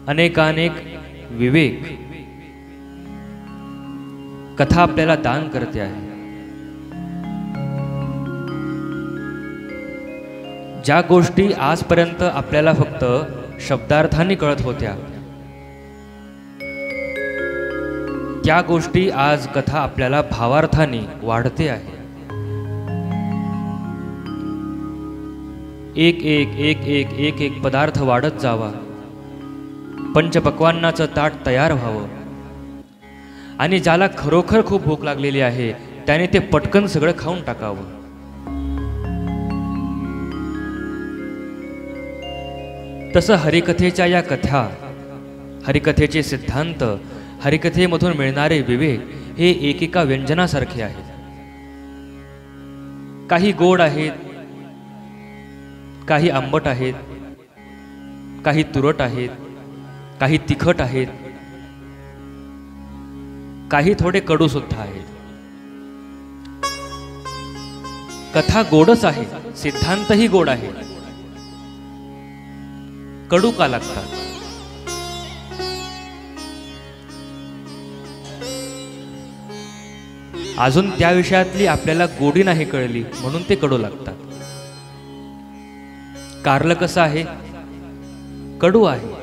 अनेकानेक विवेक कथा आपल्याला दान करते आहे। ज्या गोष्टी आजपर्यंत आपल्याला फक्त शब्दार्थाने कळत होत्या त्या गोष्टी आज कथा आपल्याला भावार्थाने वाढते आहे। एक एक एक एक एक एक पदार्थ वाढत जावा, पंचपक्वान्नाचं ताट तयार व्हावं आणि ज्याला खरोखर खूप भूक लागलेली आहे त्याने ते पटकन सगळं खाऊन टाकावं। तसं हरिकथेच्या या कथा, हरिकथेचे सिद्धांत, हरिकथेमधून मिळणारे विवेक हे एकेका व्यंजनासारखे आहेत। काही गोड आहेत, काही आंबट आहेत, काही तुरट आहेत, काही तिखट आहेत, काही थोडे कडू सुद्धा आहेत। कथा गोडच आहे, सिद्धांतही गोड आहे, कडू का लागतात? अजून त्या विषयातली आपल्याला गोडी नाही कळली म्हणून ते कडू लागतात। कारलं कसं आहे? कडू आहे,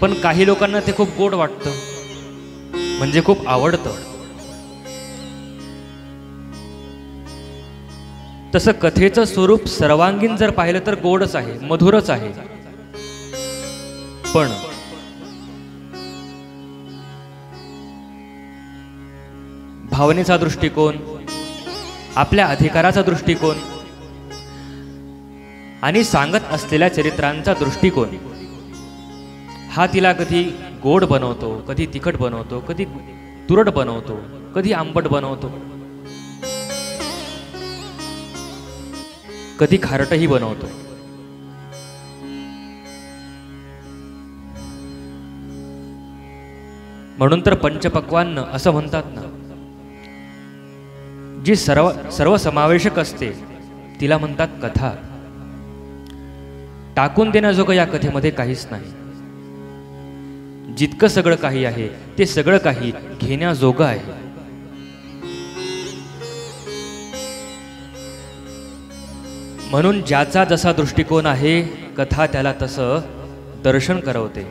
पण काही लोकांना ते खूप गोड वाटतं, म्हणजे खूप आवडतं। तसं कथेचं स्वरूप सर्वांगीण जर पाहिलं तर गोडच आहे, मधुरच आहे, पण भावनेचा दृष्टिकोन, आपल्या अधिकाराचा दृष्टिकोन आणि सांगत असलेल्या चरित्रांचा दृष्टिकोन हा तिला कधी गोड बनवतो, कधी तिखट बनवतो, कधी तुरट बनवतो, कधी आंबट बनवतो, कधी खारटही बनवतो। म्हणून तर पंचपक्वान्न असं म्हणतात ना, जी सर्वसमावेशक असते तिला म्हणतात कथा। टाकून देण्याजोगं या कथेमध्ये काहीच नाही। जितकं सगळं काही आहे ते सगळं काही घेण्याजोगं आहे। म्हणून ज्याचा जसा दृष्टिकोन आहे कथा त्याला तसं दर्शन करवते,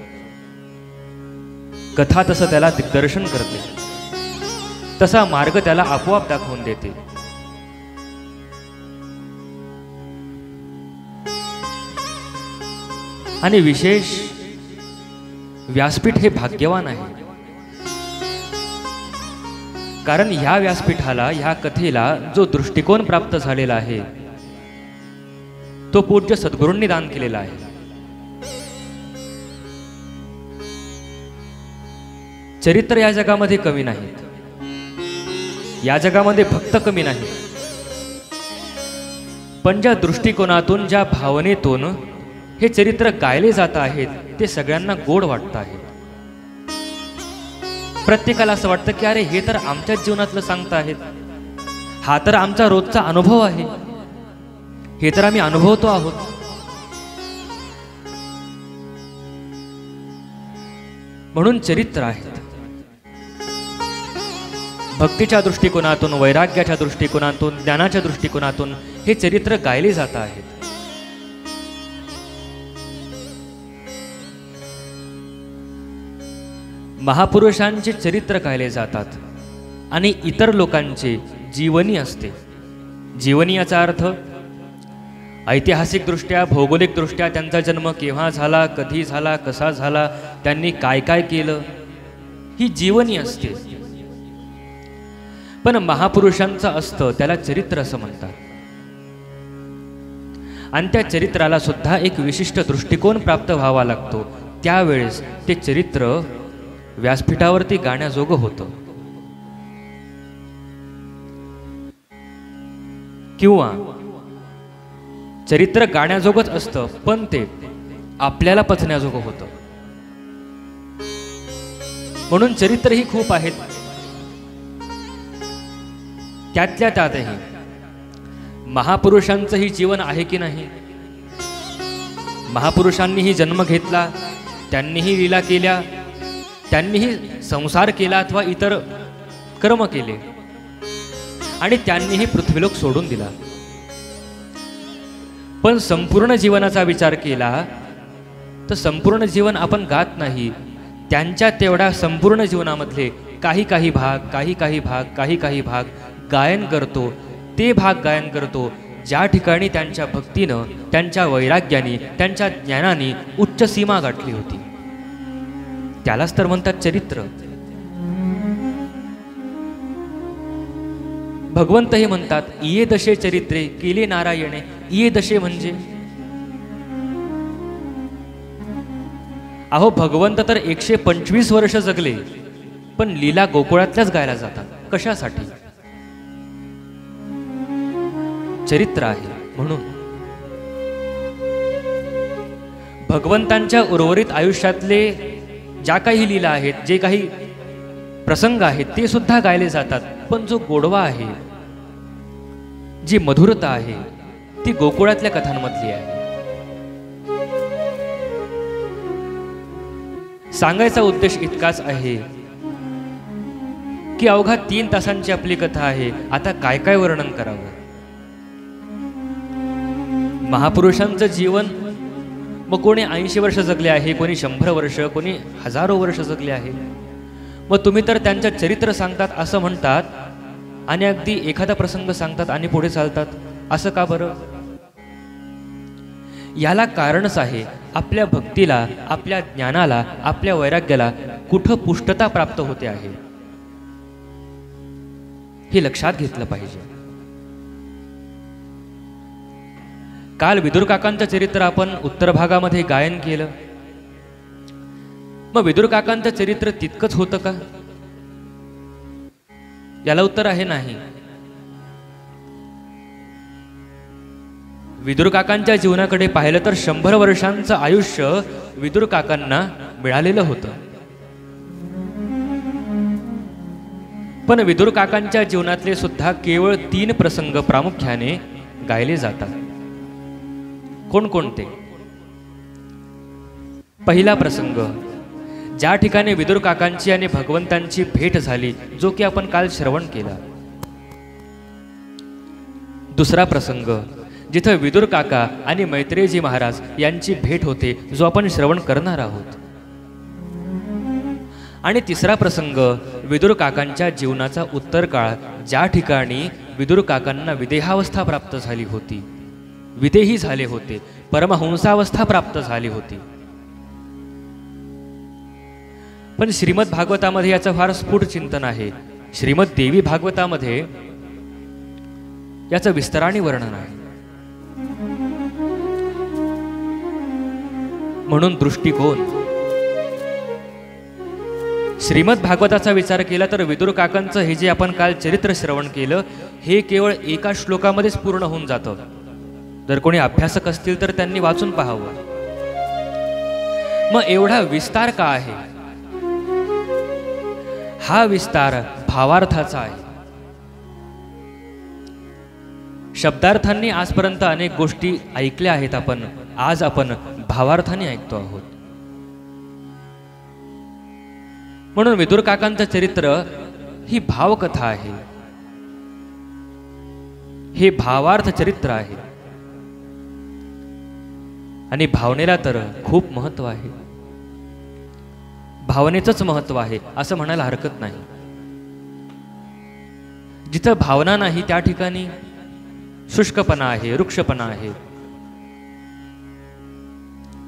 कथा तसं त्याला दिग्दर्शन करते, तसा मार्ग त्याला आपोआप दाखवून देते। आणि विशेष व्यासपीठ हे भाग्यवान आहे, कारण ह्या व्यासपीठाला, ह्या कथेला जो दृष्टिकोन प्राप्त झालेला आहे तो पूज्य सद्गुरूंनी दान केलेला आहे। चरित्र या जगामध्ये कमी नाहीत, या जगामध्ये भक्त कमी नाही, पण ज्या दृष्टिकोनातून, ज्या भावनेतून हे चरित्र गायले जात आहेत ते सगळ्यांना गोड वाटत आहे। प्रत्येकाला असं वाटतं की अरे हे तर आमच्याच जीवनातलं सांगता आहेत, हा तर आमचा रोजचा अनुभव आहे, हे तर आम्ही अनुभवतो आहोत। म्हणून चरित्र आहेत, भक्तीच्या दृष्टिकोनातून, वैराग्याच्या दृष्टिकोनातून, ज्ञानाच्या दृष्टिकोनातून हे चरित्र गायले जात आहेत। महापुरुषांचे चरित्र गायले जातात आणि इतर लोकांचे जीवनी असते। जीवनी याचा अर्थ ऐतिहासिकदृष्ट्या, भौगोलिकदृष्ट्या त्यांचा जन्म केव्हा झाला, कधी झाला, कसा झाला, त्यांनी काय काय केलं, ही जीवनी असते। पण महापुरुषांचं असतं त्याला चरित्र असं म्हणतात, आणि त्या चरित्राला सुद्धा एक विशिष्ट दृष्टिकोन प्राप्त व्हावा लागतो, त्यावेळेस ते चरित्र व्यासपीठावरती गाण्याजोगं होतं। किंवा चरित्र गाण्याजोगंच असतं पण ते आपल्याला पचण्याजोगं होतं। म्हणून चरित्रही खूप आहेत, त्यातल्या त्यातही महापुरुषांचंही जीवन आहे की नाही, महापुरुषांनीही जन्म घेतला, त्यांनीही लीला केल्या, त्यांनीही संसार केला अथवा इतर कर्म केले आणि त्यांनीही पृथ्वीलोक सोडून दिला. पण संपूर्ण जीवनाचा विचार केला तर संपूर्ण जीवन आपण गात नाही. त्यांच्या तेवढ्या संपूर्ण जीवनामधले काही भाग गायन करतो. ते भाग गायन करतो ज्या ठिकाणी त्यांच्या भक्तीनं, त्यांच्या वैराग्याने, त्यांच्या ज्ञानाने उच्च सीमा गाठली होती. त्यालाच तर म्हणतात चरित्र. भगवंतही म्हणतात इये दशे चरित्रे केले नारायणे. इये दशे म्हणजे अहो भगवंत तर 125 वर्ष जगले, पण लीला गोकुळातल्याच गायला जातात. कशासाठी? चरित्र आहे म्हणून. भगवंतांच्या उर्वरित आयुष्यातले ज्या काही लीला आहेत, जे काही प्रसंग आहेत, ते सुद्धा गायले जातात. पण जो गोडवा आहे, जी मधुरता आहे, ती गोकुळातल्या कथांमधली आहे. सांगायचा उद्देश इतकाच आहे की अवघा 3 तासांची आपली कथा आहे. आता काय काय वर्णन करावं? महापुरुषांचं जीवन मग कोणी 80 वर्ष जगले आहे, कोणी 100 वर्ष, कोणी हजारो वर्ष जगले आहे. मग तुम्ही तर त्यांचं चरित्र सांगतात असं म्हणतात आणि अगदी एखादा प्रसंग सांगतात आणि पुढे चालतात. असं का बरं? याला कारणच आहे आपल्या भक्तीला, आपल्या ज्ञानाला, आपल्या वैराग्याला कुठं पुष्टता प्राप्त होते आहे हे लक्षात घेतलं पाहिजे. काल विदुर काकांचं चरित्र आपण उत्तर भागामध्ये गायन केलं. मग विदुर काकांचं चरित्र तितकंच होतं का? याला उत्तर आहे नाही. विदुर काकांच्या जीवनाकडे पाहिलं तर 100 वर्षांचं आयुष्य विदुर काकांना मिळालेलं होतं. पण विदुर काकांच्या जीवनातले सुद्धा केवळ 3 प्रसंग प्रामुख्याने गायले जातात. कोणकोणते? पहिला प्रसंग ज्या ठिकाणी विदुर काकांची आणि भगवंतांची भेट झाली, जो की आपण काल श्रवण केला. दुसरा प्रसंग जिथं विदुर काका आणि मैत्रेयजी महाराज यांची भेट होते, जो आपण श्रवण करणार आहोत. आणि तिसरा प्रसंग विदुर काकांच्या जीवनाचा उत्तर काळ, ज्या ठिकाणी विदुर काकांना विदेहावस्था प्राप्त झाली होती, विदेही झाले होते, परमहंसावस्था प्राप्त झाली होती. पण श्रीमद भागवतामध्ये याचं फार स्फुट चिंतन आहे. श्रीमद देवी भागवतामध्ये याचं विस्ताराने वर्णन आहे. म्हणून दृष्टिकोन, श्रीमद भागवताचा विचार केला तर विदुर काकांचं हे जे आपण काल चरित्र श्रवण केलं, हे केवळ एका श्लोकामध्येच पूर्ण होऊन जातं. जर कोणी अभ्यासक असतील तर त्यांनी वाचून पाहावं. मग एवढा विस्तार का आहे? हा विस्तार भावार्थाचा आहे. शब्दार्थांनी आजपर्यंत अनेक गोष्टी ऐकल्या आहेत आपण. आज आपण भावार्थाने ऐकतो आहोत. म्हणून विदुर काकांचं चरित्र ही भावकथा आहे, हे भावार्थ चरित्र आहे. आणि भावनेला तर खूप महत्व आहे. भावनेचंच महत्व आहे असं म्हणायला हरकत नाही. जिथं भावना नाही त्या ठिकाणी शुष्कपणा आहे, वृक्षपणा आहे.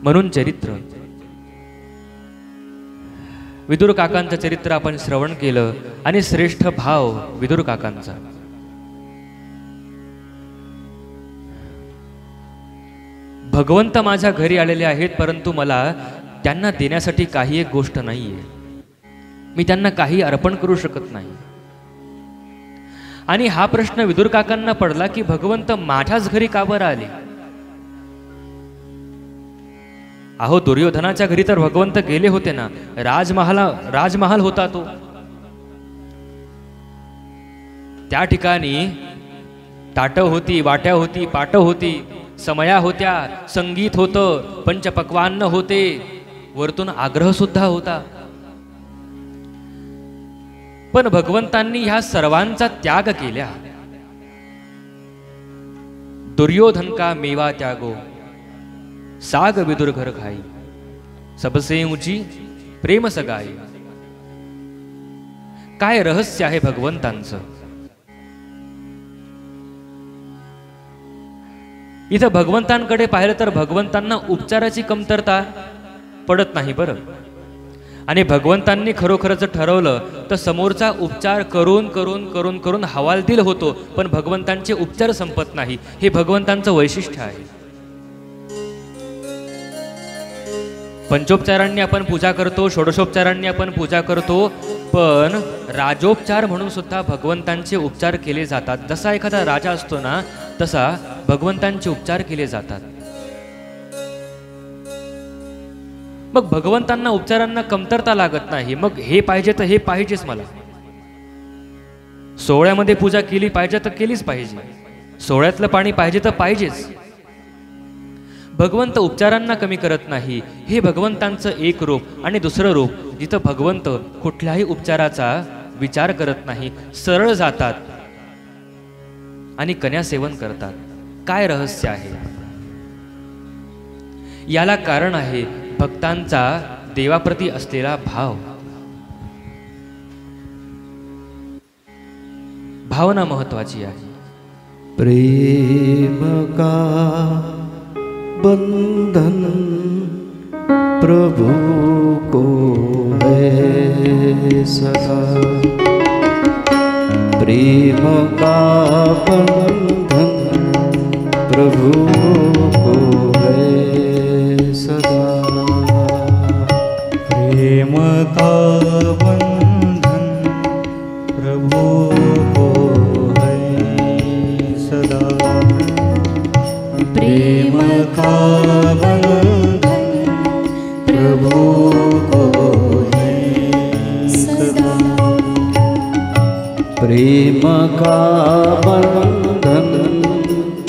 म्हणून चरित्र, विदुर काकांचं चरित्र आपण श्रवण केलं आणि श्रेष्ठ भाव विदुर काकांचा. भगवंत माझ्या घरी आलेले आहेत, परंतु मला त्यांना देण्यासाठी काही एक गोष्ट नाहीये. मी त्यांना काही अर्पण करू शकत नाही. आणि हा प्रश्न विदुर काकांना पडला की भगवंत माझ्याच घरी का बरं आले? अहो दुर्योधनाच्या घरी तर भगवंत गेले होते ना. राजमहाल होता तो. त्या ठिकाणी ताटं होती, वाट्या होती, पाटं होती, समया होत्या, संगीत होतं, पंचपक्वान्न होते, वरतून आग्रह सुद्धा होता. पण भगवंतांनी ह्या सर्वांचा त्याग केला. दुर्योधन का मेवा त्यागो, साग विदुर घर खाई, सबसे ऊंची प्रेम सगाई. काय रहस्य आहे भगवंतांचं. इथं भगवंतांकडे पाहिलं तर भगवंतांना उपचाराची कमतरता पडत नाही बरं. आणि भगवंतांनी खरोखरच ठरवलं तर समोरचा उपचार करून करून करून करून हवालदिल होतो, पण भगवंतांचे उपचार संपत नाही. हे भगवंतांचं वैशिष्ट्य आहे. पंचोपचारांनी आपण पूजा करतो, षोडशोपचारांनी आपण पूजा करतो, पण राजोपचार म्हणून सुद्धा भगवंतांचे उपचार केले जातात. जसा एखादा राजा असतो ना, तसा भगवंतांचे उपचार केले जातात. मग भगवंतांना उपचारांना कमतरता लागत नाही. मग हे पाहिजे तर हे पाहिजेच मला. सोहळ्यामध्ये पूजा केली पाहिजे तर केलीच पाहिजे, सोहळ्यातलं पाणी पाहिजे तर पाहिजेच. भगवंत उपचारांना कमी करत नाही. हे भगवंतांचं एक रूप. आणि दुसरं रूप जिथं भगवंत कुठल्याही उपचाराचा विचार करत नाही, सरळ जातात आणि कन्या सेवन करतात. काय रहस्य आहे याला? कारण आहे भक्तांचा देवाप्रती असलेला भाव. भावना महत्वाची आहे. प्रेम का बंधन प्रभु को है सदा, प्रेम का बंधन प्रभु को है सदा, प्रेम का बंधन प्रभु को है सदा, प्रेम का बंधन प्रभु को है सदा, प्रेम का बंधन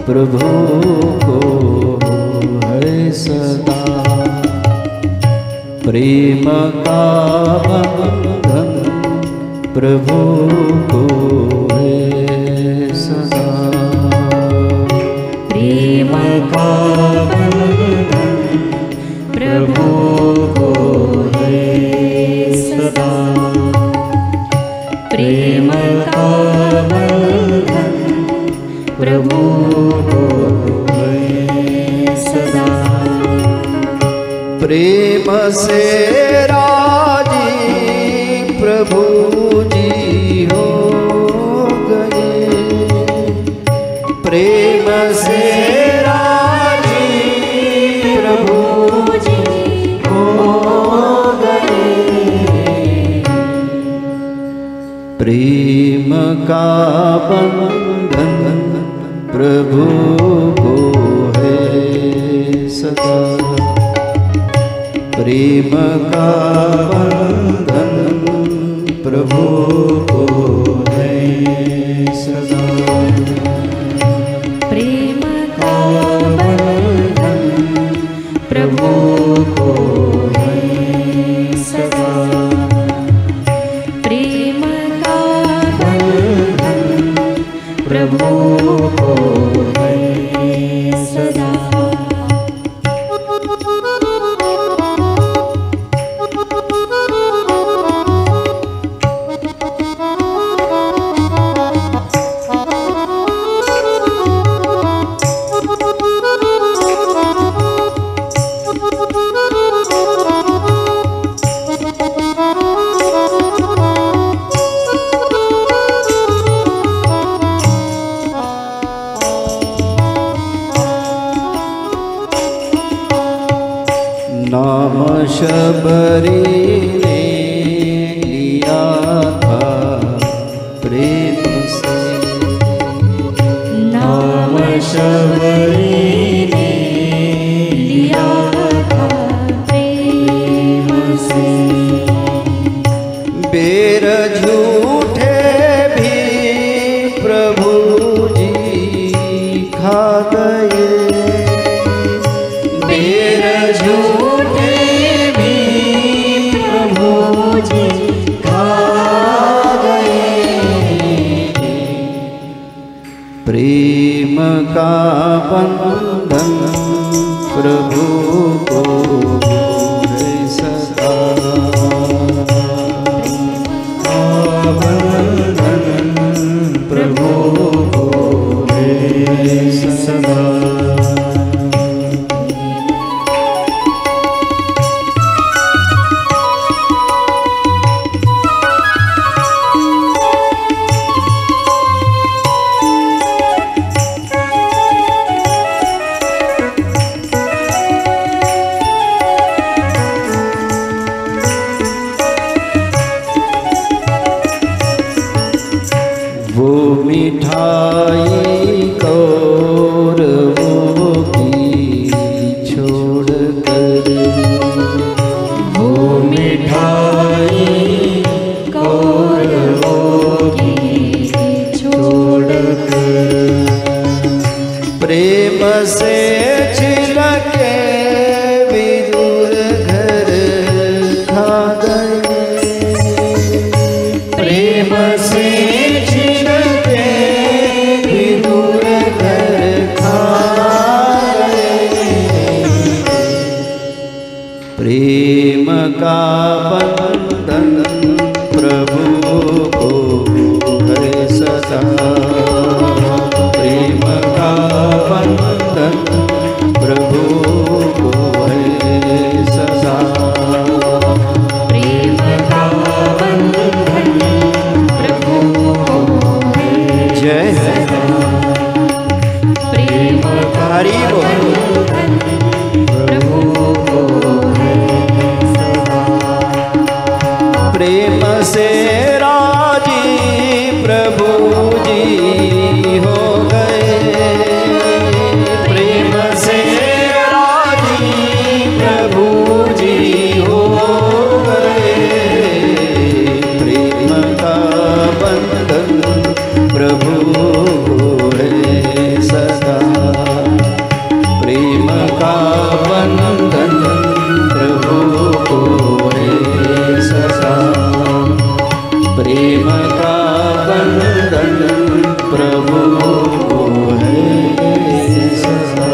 प्रभु को है सदा, प्रेम का बंधन प्रभु को है सदा, प्रेम का बंधन प्रभु को है सदा, प्रेम का बंधन प्रभु को है सदा, प्रेम से राजी प्रभु जी हो गए, प्रेम से राजी प्रभु जी हो गए, प्रेम का बंधन प्रभु को है सदा, प्रेम का बंधन प्रभु को है सदा, प्रेम का बंधन प्रभु को है सदा, प्रेम का बंधन प्रभु को है सदा. नाम शबरी ने लिया था प्रेम से, नाम शबरी ने लिया था प्रेम से, बेर झूठे भी प्रभु जी खा गए, का बंधन प्रभु को है सदा। बंधन प्रभु को है सदा। मिठाई कौरवों की छोड़कर, वो मिठाई कौरवों की छोड़कर, प्रेम से छिलके विदुर घर खा गए। प्रेम से प्रेम का बंधन प्रभु को है सदा। प्रेम का बंधन प्रभु को है सदा। प्रेम का बंधन प्रभु को है जय सदा। प्रेम का हरि बोल। प्रेम से राजी प्रभु जी हो गए। प्रेम से राजी प्रभु जी हो गए। प्रेम का बंधन प्रभु को है सदा। प्रेम का बंधन प्रभु को है सदा। प्रेम का बंधन प्रभु को है सदा।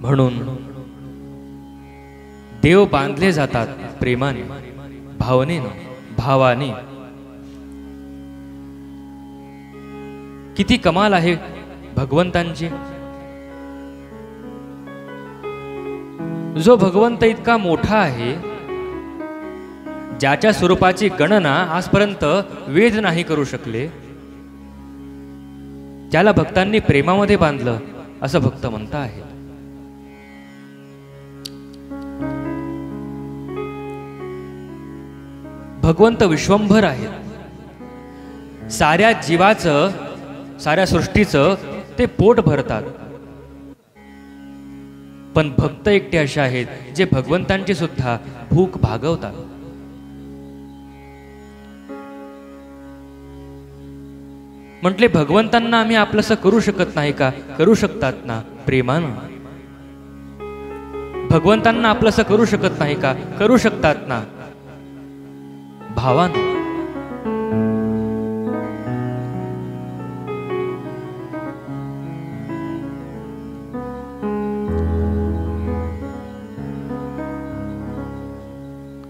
म्हणून देव बांधले जातात प्रेमाने, भावनेने, भावाने। किती कमाल आहे भगवंतांची। जो भगवंत इतका मोठा आहे, ज्याच्या स्वरूपाची गणना आजपर्यंत वेद नाही करू शकले, त्याला भक्तांनी प्रेमामध्ये बांधलं असं भक्त म्हणता आहेत। भगवंत विश्वंभर आहेत। साऱ्या जीवाचं, साऱ्या सृष्टीचं ते पोट भरतात। पण भक्त एकटे असे आहेत जे भगवंतांची सुद्धा भूक भागवतात। म्हटले भगवंतांना आम्ही आपलंसं करू शकत नाही का? करू शकतात ना प्रेमानं। भगवंतांना आपलंसं करू शकत नाही का? करू शकतात ना भावानं।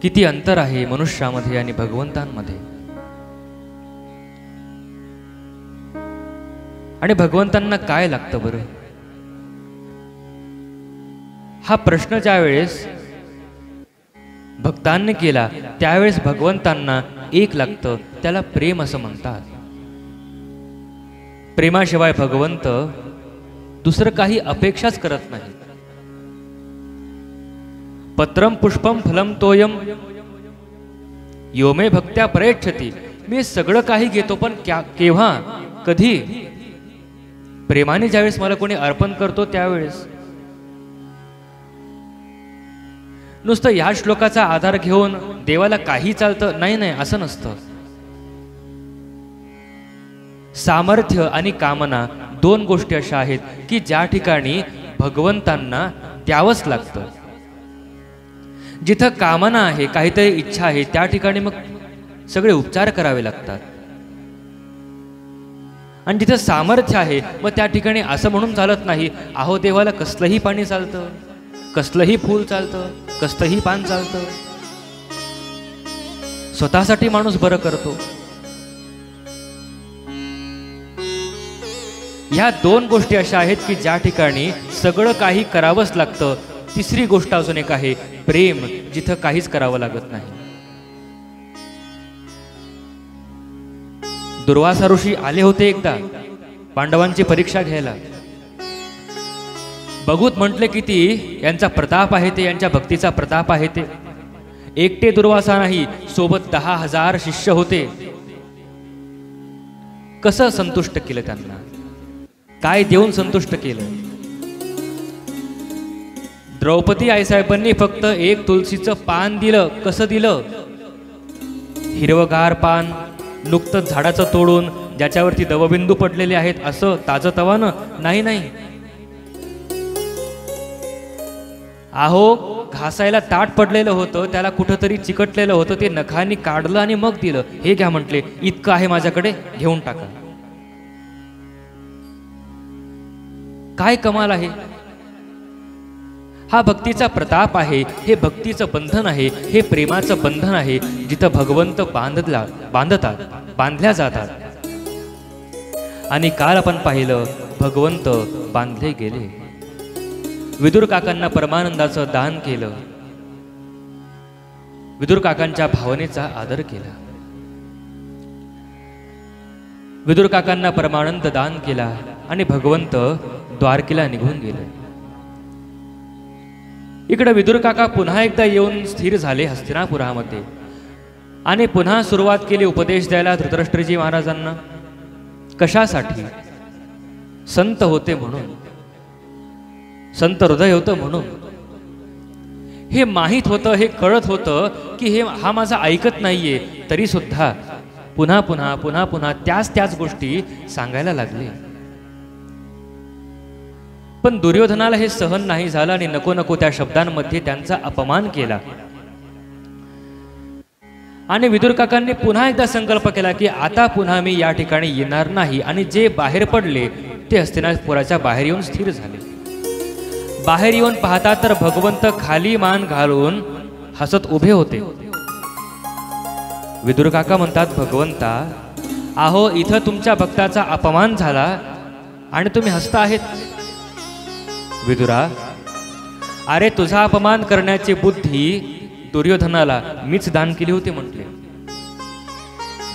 किती अंतर आहे मनुष्यामध्ये आणि भगवंतांमध्ये। आणि भगवंतांना काय लागतं बरं? हा प्रश्न ज्या वेळेस भक्तांनी केला त्यावेळेस भगवंतांना एक लागतं, त्याला प्रेम असं म्हणतात। प्रेमाशिवाय भगवंत दुसरं काही अपेक्षाच करत नाही। पत्रम पुष्पम फलम तोयम यो मे भक्त्या प्रयच्छति। मी सगळं काही घेतो पण केव्हा, कधी? प्रेमाने ज्यावेळेस मला कोणी अर्पण करतो त्यावेळेस। नुसतं या श्लोकाचा आधार घेऊन देवाला काही चालतं नाही, नाही असं नसतं। सामर्थ्य आणि कामना दोन गोष्टी अशा आहेत की ज्या ठिकाणी भगवंतांना द्यावंच लागतं। जिथं कामना आहे, काहीतरी इच्छा आहे, त्या ठिकाणी मग सगळे उपचार करावे लागतात. आणि जिथं सामर्थ्य आहे मग त्या ठिकाणी असं म्हणून चालत नाही, अहो देवाला कसलंही पाणी चालतं, कसलंही फूल चालतं, कसलंही पान चालतं. स्वतःसाठी माणूस बरं करतो. ह्या दोन गोष्टी अशा आहेत की ज्या ठिकाणी सगळं काही करावंच लागतं. तिसरी गोष्ट अजून एक आहे, प्रेम, जिथं काहीच करावं लागत नाही. दुर्वासा ऋषी आले होते एकदा पांडवांची परीक्षा घ्यायला. बघूत म्हटले किती यांचा प्रताप आहे ते, यांच्या भक्तीचा प्रताप आहे ते. एकटे दुर्वासा नाही, सोबत 10,000 शिष्य होते. कसं संतुष्ट केलं त्यांना, काय देऊन संतुष्ट केलं. द्रौपदी आईसाहेबांनी फक्त एक तुळशीचं पान दिलं. कसं दिलं? हिरवगार पान, नुकतंच झाडाचं तोडून, ज्याच्यावरती दवबिंदू पडलेले आहेत, असं ताजं तवानं नाही. नाही, अहो घासायला ताट पडलेलं होतं, त्याला कुठंतरी चिकटलेलं होतं, ते नखांनी काढलं आणि मग दिलं. हे घ्या म्हटले, इतकं आहे माझ्याकडे, घेऊन टाका. काय कमाल आहे. हा भक्तीचा प्रताप आहे, हे भक्तीचं बंधन आहे, हे प्रेमाचं बंधन आहे, जिथं भगवंत बांधल्या जातात. आणि काल आपण पाहिलं, भगवंत बांधले गेले. विदुर काकांना परमानंदाचं दान केलं, विदुर काकांच्या भावनेचा आदर केला. विदुर काकांना परमानंद दान केला आणि भगवंत द्वारकेला निघून गेले. इकडे विदुर काका पुन्हा एकदा येऊन स्थिर झाले हस्तिनापुरामध्ये आणि पुन्हा सुरुवात केली उपदेश द्यायला धृतराष्ट्रजी महाराजांना. कशासाठी? संत होते म्हणून, संत हृदय होतं म्हणून. हे माहीत होतं, हे कळत होतं की हा माझा ऐकत नाहीये, तरी सुद्धा पुन्हा पुन्हा पुन्हा पुन्हा त्याच गोष्टी सांगायला लागले. पण दुर्योधनाला हे सहन नाही झालं आणि नको नको त्या शब्दांमध्ये त्यांचा अपमान केला. आणि विदुर काकांनी पुन्हा एकदा संकल्प केला की आता पुन्हा मी या ठिकाणी येणार नाही. आणि जे बाहेर पडले ते हस्तिनापुराच्या बाहेर येऊन स्थिर झाले. बाहेर येऊन पाहतात तर भगवंत खाली मान घालून हसत उभे होते. विदुर काका म्हणतात, भगवंता, अहो इथं तुमच्या भक्ताचा अपमान झाला आणि तुम्ही हसता आहेत. विदुरा, अरे तुझा अपमान करण्याची बुद्धी दुर्योधनाला मीच दान केली होती म्हटले.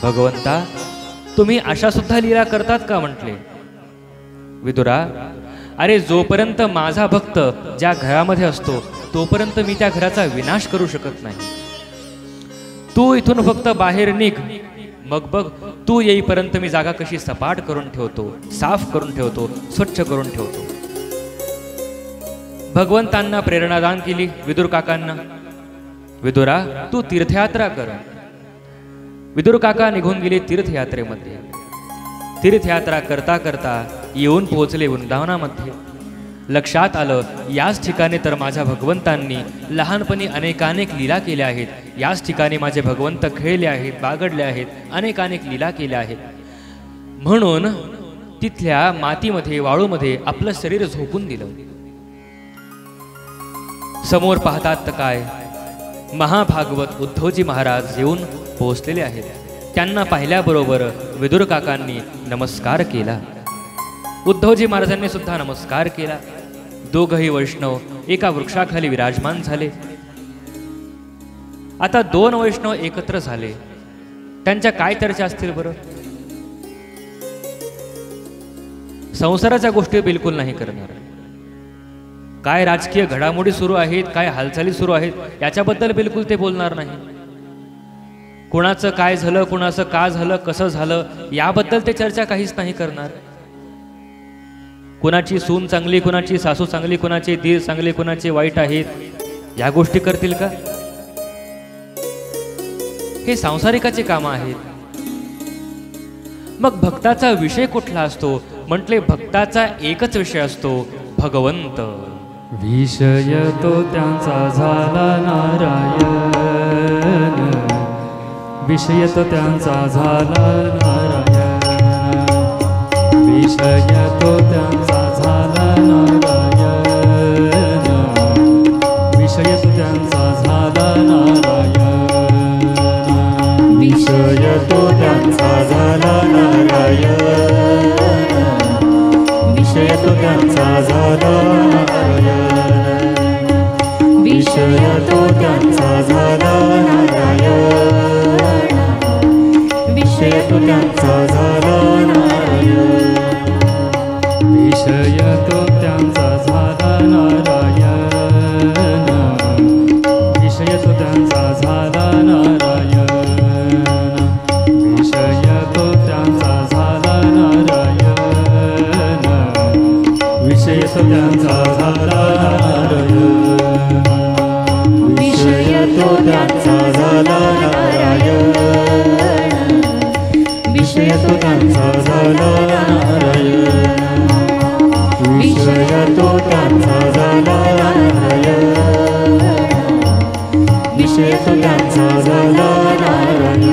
भगवंता, तुम्ही अशा सुद्धा लीला करतात का म्हटले. विदुरा, अरे जोपर्यंत माझा भक्त ज्या घरामध्ये असतो तोपर्यंत मी त्या घराचा विनाश करू शकत नाही. तू इथून फक्त बाहेर निघ, मग बघ तू येईपर्यंत मी जागा कशी सपाट करून ठेवतो, साफ करून ठेवतो, स्वच्छ करून ठेवतो. भगवंतांना प्रेरणादान केली विदुर काकांना. विदुरा, तू तीर्थयात्रा कर. विदुर काका निघून गेले तीर्थयात्रेमध्ये. तीर्थयात्रा करता करता येऊन पोहोचले वृंदावनामध्ये. लक्षात आलं, याच ठिकाणी तर माझ्या भगवंतांनी लहानपणी अनेकानेक लीला केल्या आहेत. याच ठिकाणी माझे भगवंत खेळले आहेत, बागडले आहेत, अनेकानेक लीला केल्या आहेत. म्हणून तिथल्या मातीमध्ये, वाळूमध्ये आपलं शरीर झोपून दिलं. समोर पाहतात तर काय, महाभागवत उद्धवजी महाराज येऊन पोहोचलेले आहेत. त्यांना पाहिल्याबरोबर विदुर काकांनी नमस्कार केला. उद्धवजी महाराजांनी सुद्धा नमस्कार केला. दोघही वैष्णव एका वृक्षाखाली विराजमान झाले. आता दोन वैष्णव एकत्र झाले, त्यांच्या काय चर्चा असतील बरं? संसाराच्या गोष्टी बिलकुल नाही करणार. काय राजकीय घडामोडी सुरू आहेत, काय हालचाली सुरू आहेत, याच्याबद्दल बिलकुल ते बोलणार नाही. कुणाचं काय झालं, कुणाचं का झालं, कसं झालं, याबद्दल ते चर्चा काहीच नाही करणार. कुणाची सून चांगली, कुणाची सासू चांगली, कुणाचे दीर चांगले, कुणाचे वाईट आहेत, या गोष्टी करतील का? हे सांसारिकाचे कामं आहेत. मग भक्ताचा विषय कुठला असतो म्हटले, भक्ताचा एकच विषय असतो, भगवंत. विषय तो त्यांचा झाला नारायण, विषय तो त्यांचा झाला नारायण, विषय तो त्यांचा झाला नारायण, विषय तो त्यांचा झाला नारायण, विषय तो त्यांचा झाला नारायण, विषय तो त्यांचा झाला नारायण, विषय तो त्यांचा झाला नारायण, विषय तो त्यांचा झाला नारायण, विषय तो त्यांचा झाला नारायण, विषय तो त्यांचा झाला नारायण, विषय तो त्यांचा झाला नारायण, विषय तो त्यांचा झाला नारायण, विषय तो त्यांचा झाला नारायण, विषय तो त्यांचा झाला नारायण, विषय तो त्यांचा झाला नारायण, विषय तो त्यांचा झाला नारायण,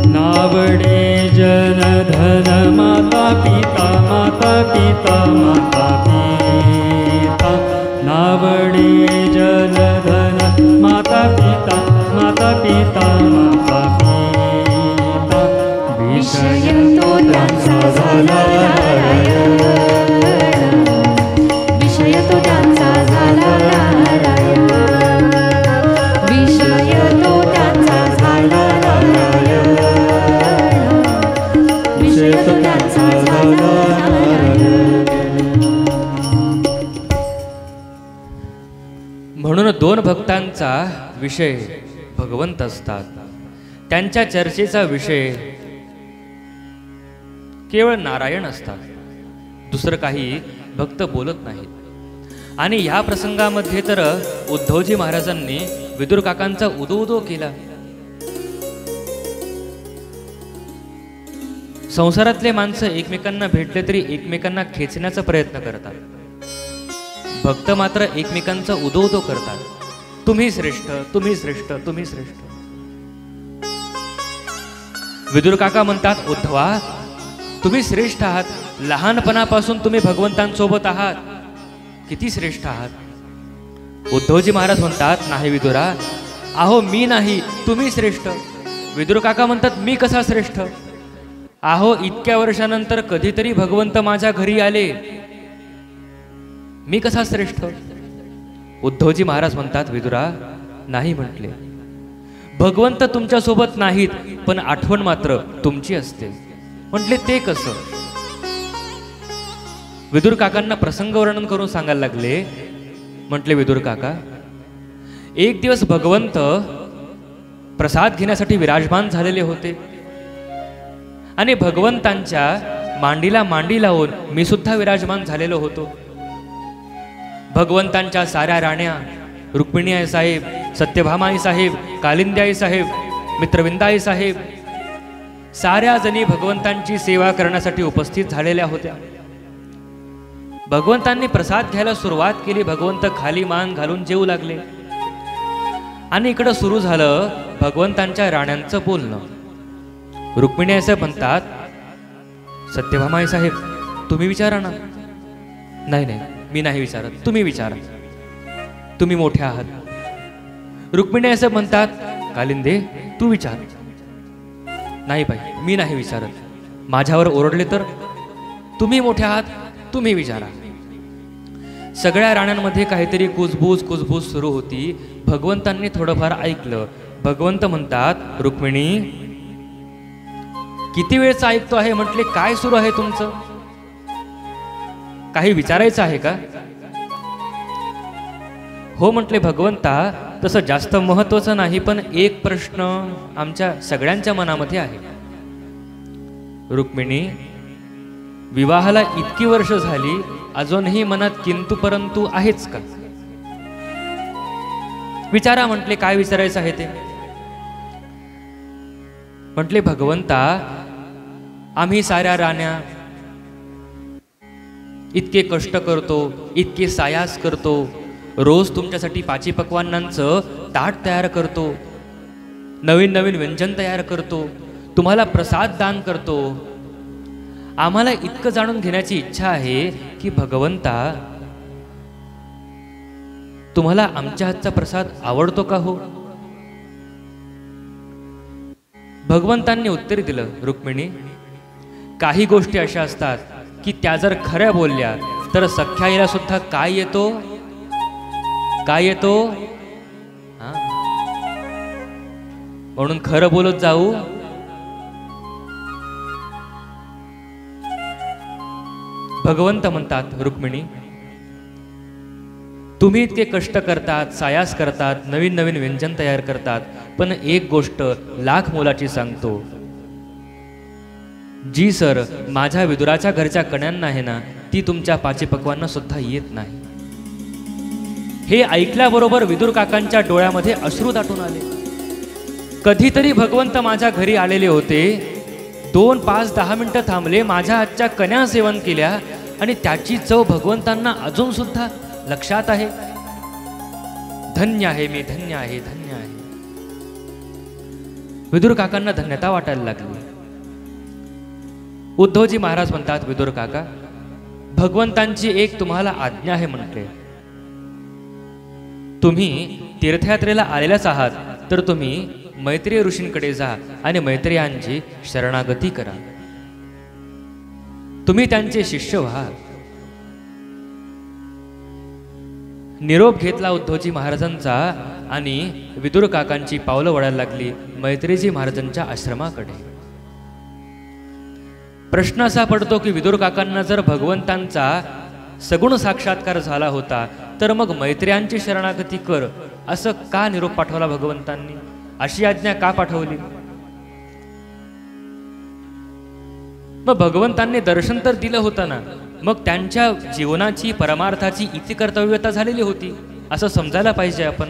नावडे जनधन माता पिता माता पिता माता पिता, नावडे जनधन माता पिता माता पिता माता पिता, विषय तो त्यांचा झाला नारायण, विषय तो त्यांचा झाला नारायण, विषय तो त्यांचा झाला नारायण, विषय तो त्यांचा झाला नारायण. म्हणून दोन भक्तांचा विषय भगवंत असतात. त्यांच्या चर्चेचा विषय केवळ नारायण असतात. दुसरं काही भक्त बोलत नाहीत. आणि ह्या प्रसंगामध्ये तर उद्धवजी महाराजांनी विदुर काकांचा उदो उदो केला. संसारातले माणसं एकमेकांना भेटले तरी एकमेकांना खेचण्याचा प्रयत्न करतात. भक्त मात्र एकमेकांचा उदो उदो करतात. तुम्ही श्रेष्ठ, तुम्ही श्रेष्ठ, तुम्ही श्रेष्ठ. विदुर काका म्हणतात, उद्धवा तुम्ही श्रेष्ठ आहात. लहानपणापासून तुम्ही भगवंतांसोबत आहात. किती श्रेष्ठ आहात. उद्धवजी महाराज म्हणतात, नाही विदुरा, अहो मी नाही, तुम्ही श्रेष्ठ. विदुर काका म्हणतात, मी कसा श्रेष्ठ. अहो इतक्या वर्षानंतर कधीतरी भगवंत माझ्या घरी आले, मी कसा श्रेष्ठ. उद्धवजी महाराज म्हणतात, विदुरा नाही म्हटले. भगवंत तुमच्या सोबत नाहीत, पण आठवण मात्र तुमची असते. म्हटले ते कसं. विदुर काकांना प्रसंग वर्णन करून सांगायला लागले. म्हटले, विदुर काका, एक दिवस भगवंत प्रसाद घेण्यासाठी विराजमान झालेले होते आणि भगवंतांच्या मांडीला मांडी लावून मी सुद्धा विराजमान झालेलो होतो. भगवंतांच्या साऱ्या राण्या, रुक्मिणी आई साहेब, सत्यभामाई साहेब, कालिंद्याई साहेब, मित्रविंदाई साहेब, साऱ्या जणी भगवंतांची सेवा करण्यासाठी उपस्थित झालेल्या होत्या. भगवंतांनी प्रसाद घ्यायला सुरुवात केली. भगवंत खाली मान घालून जेवू लागले आणि इकडं सुरू झालं भगवंतांच्या राण्यांचं बोलणं. रुक्मिणी आई साहेब म्हणतात, सत्यभामाई साहेब तुम्ही विचारा ना. नाही नाही, मी नाही विचारत, तुम्ही विचारा, तुम्ही मोठे आहात. रुक्मिणी आई साहेब म्हणतात, कालिंदे तू विचार. नाही बाई, मी नाही विचारत. माझ्यावर ओरडले तर. तुम्ही मोठे आहात, तुम्ही विचारा. सगळ्या राण्यांमध्ये काहीतरी कुजबूज कुजबूज सुरू होती. भगवंतांनी थोडंफार ऐकलं. भगवंत म्हणतात, रुक्मिणी किती वेळचं ऐकतो आहे. म्हटले, काय सुरू आहे तुमचं, काही विचारायचं आहे का. हो म्हटले, भगवंता तसं जास्त महत्वाचं नाही, पण एक प्रश्न आमच्या सगळ्यांच्या मनामध्ये आहे. रुक्मिणी, विवाहाला इतकी वर्ष झाली, अजूनही मनात किंतु परंतु आहेच का. विचारा. म्हटले, काय विचारायचं आहे ते. म्हटले, भगवंता आम्ही साऱ्या राण्या इतके कष्ट करतो, इतके सायास करतो, रोज तुमच्यासाठी पाची पक्वान्नांचं ताट तयार करतो, नवीन नवीन व्यंजन तयार करतो, तुम्हाला प्रसाद दान करतो. आम्हाला इतकं जाणून घेण्याची इच्छा आहे की भगवंता, तुम्हाला आमच्या हातचा प्रसाद आवडतो का हो? भगवंतांनी उत्तर दिलं, रुक्मिणी, काही गोष्टी अशा असतात की त्या जर खऱ्या बोलल्या तर सख्या आईला सुद्धा काय येतो, काय येतो? म्हणून खरं बोलत जाऊ. भगवंत म्हणतात, रुक्मिणी, तुम्ही इतके कष्ट करतात, सायास करतात, नवीन नवीन व्यंजन तयार करतात, पण एक गोष्ट लाख मोलाची सांगतो, जी सर माझ्या विदुराच्या घरच्या कन्यांना आहे ना, ती तुमच्या पाचेपक्वांना सुद्धा येत नाही. हे ऐकल्याबरोबर विदुर काकांच्या डोळ्यामध्ये अश्रू दाटून आले. कधीतरी भगवंत माझ्या घरी आलेले होते, 2, 5, 10 मिनिटं थांबले, माझ्या हातच्या कन्या सेवन केल्या आणि त्याची चव भगवंतांना अजून सुद्धा लक्षात आहे. धन्य आहे मी, धन्य आहे, धन्य आहे. विदुर काकांना धन्यता वाटायला लागली. उद्धवजी महाराज म्हणतात, विदुर काका, भगवंतांची एक तुम्हाला आज्ञा आहे म्हणते. तुम्ही तीर्थयात्रेला आलेल्याच आहात तर तुम्ही मैत्रेय ऋषींकडे जा आणि मैत्रेयांची शरणागती करा. तुम्ही त्यांचे शिष्य व्हा. निरोप घेतला उद्धवजी महाराजांचा आणि विदुर काकांची पावलं वळायला लागली मैत्रेयजी महाराजांच्या आश्रमाकडे. प्रश्न असा पडतो की विदुर काकांना जर भगवंतांचा सगुण साक्षात्कार झाला होता तर मग मैत्रेयांची शरणागती कर असं का निरोप पाठवला भगवंतांनी? अशी आज्ञा का पाठवली? मग भगवंतांनी दर्शन तर दिलं होतं ना, मग त्यांच्या जीवनाची परमार्थाची इति कर्तव्यता झालेली होती असं समजायला पाहिजे आपण.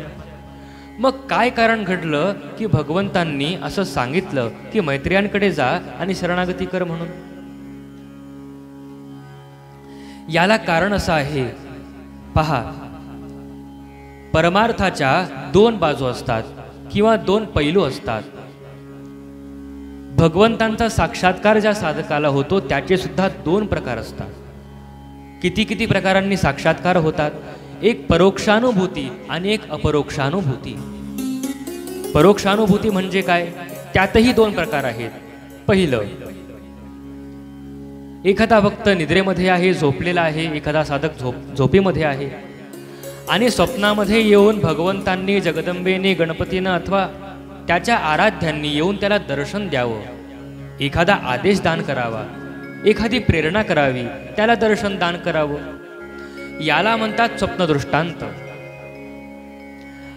मग काय कारण घडलं की भगवंतांनी असं सांगितलं की मैत्रियांकडे जा आणि शरणागती कर म्हणून? याला कारण असं आहे, पहा, परमार्थाच्या 2 बाजू असतात किंवा 2 पैलू असतात. भगवंतांचा साक्षात्कार ज्या साधकाला होतो त्याचे सुद्धा 2 प्रकार असतात. किती प्रकारांनी साक्षात्कार होतात? एक परोक्षानुभूती आणि एक अपरोक्षानुभूती. परोक्षानुभूती म्हणजे काय? त्यातही 2 प्रकार आहेत. पहिलं, एखादा भक्त निद्रेमध्ये आहे, झोपलेला आहे, एखादा साधक झोपेमध्ये आहे आणि स्वप्नामध्ये येऊन भगवंतांनी, जगदंबेने, गणपतीनं अथवा त्याच्या आराध्यांनी येऊन त्याला दर्शन द्यावं, एखादा आदेश दान करावा, एखादी प्रेरणा करावी, त्याला दर्शन दान करावं, याला म्हणतात स्वप्नदृष्टांत.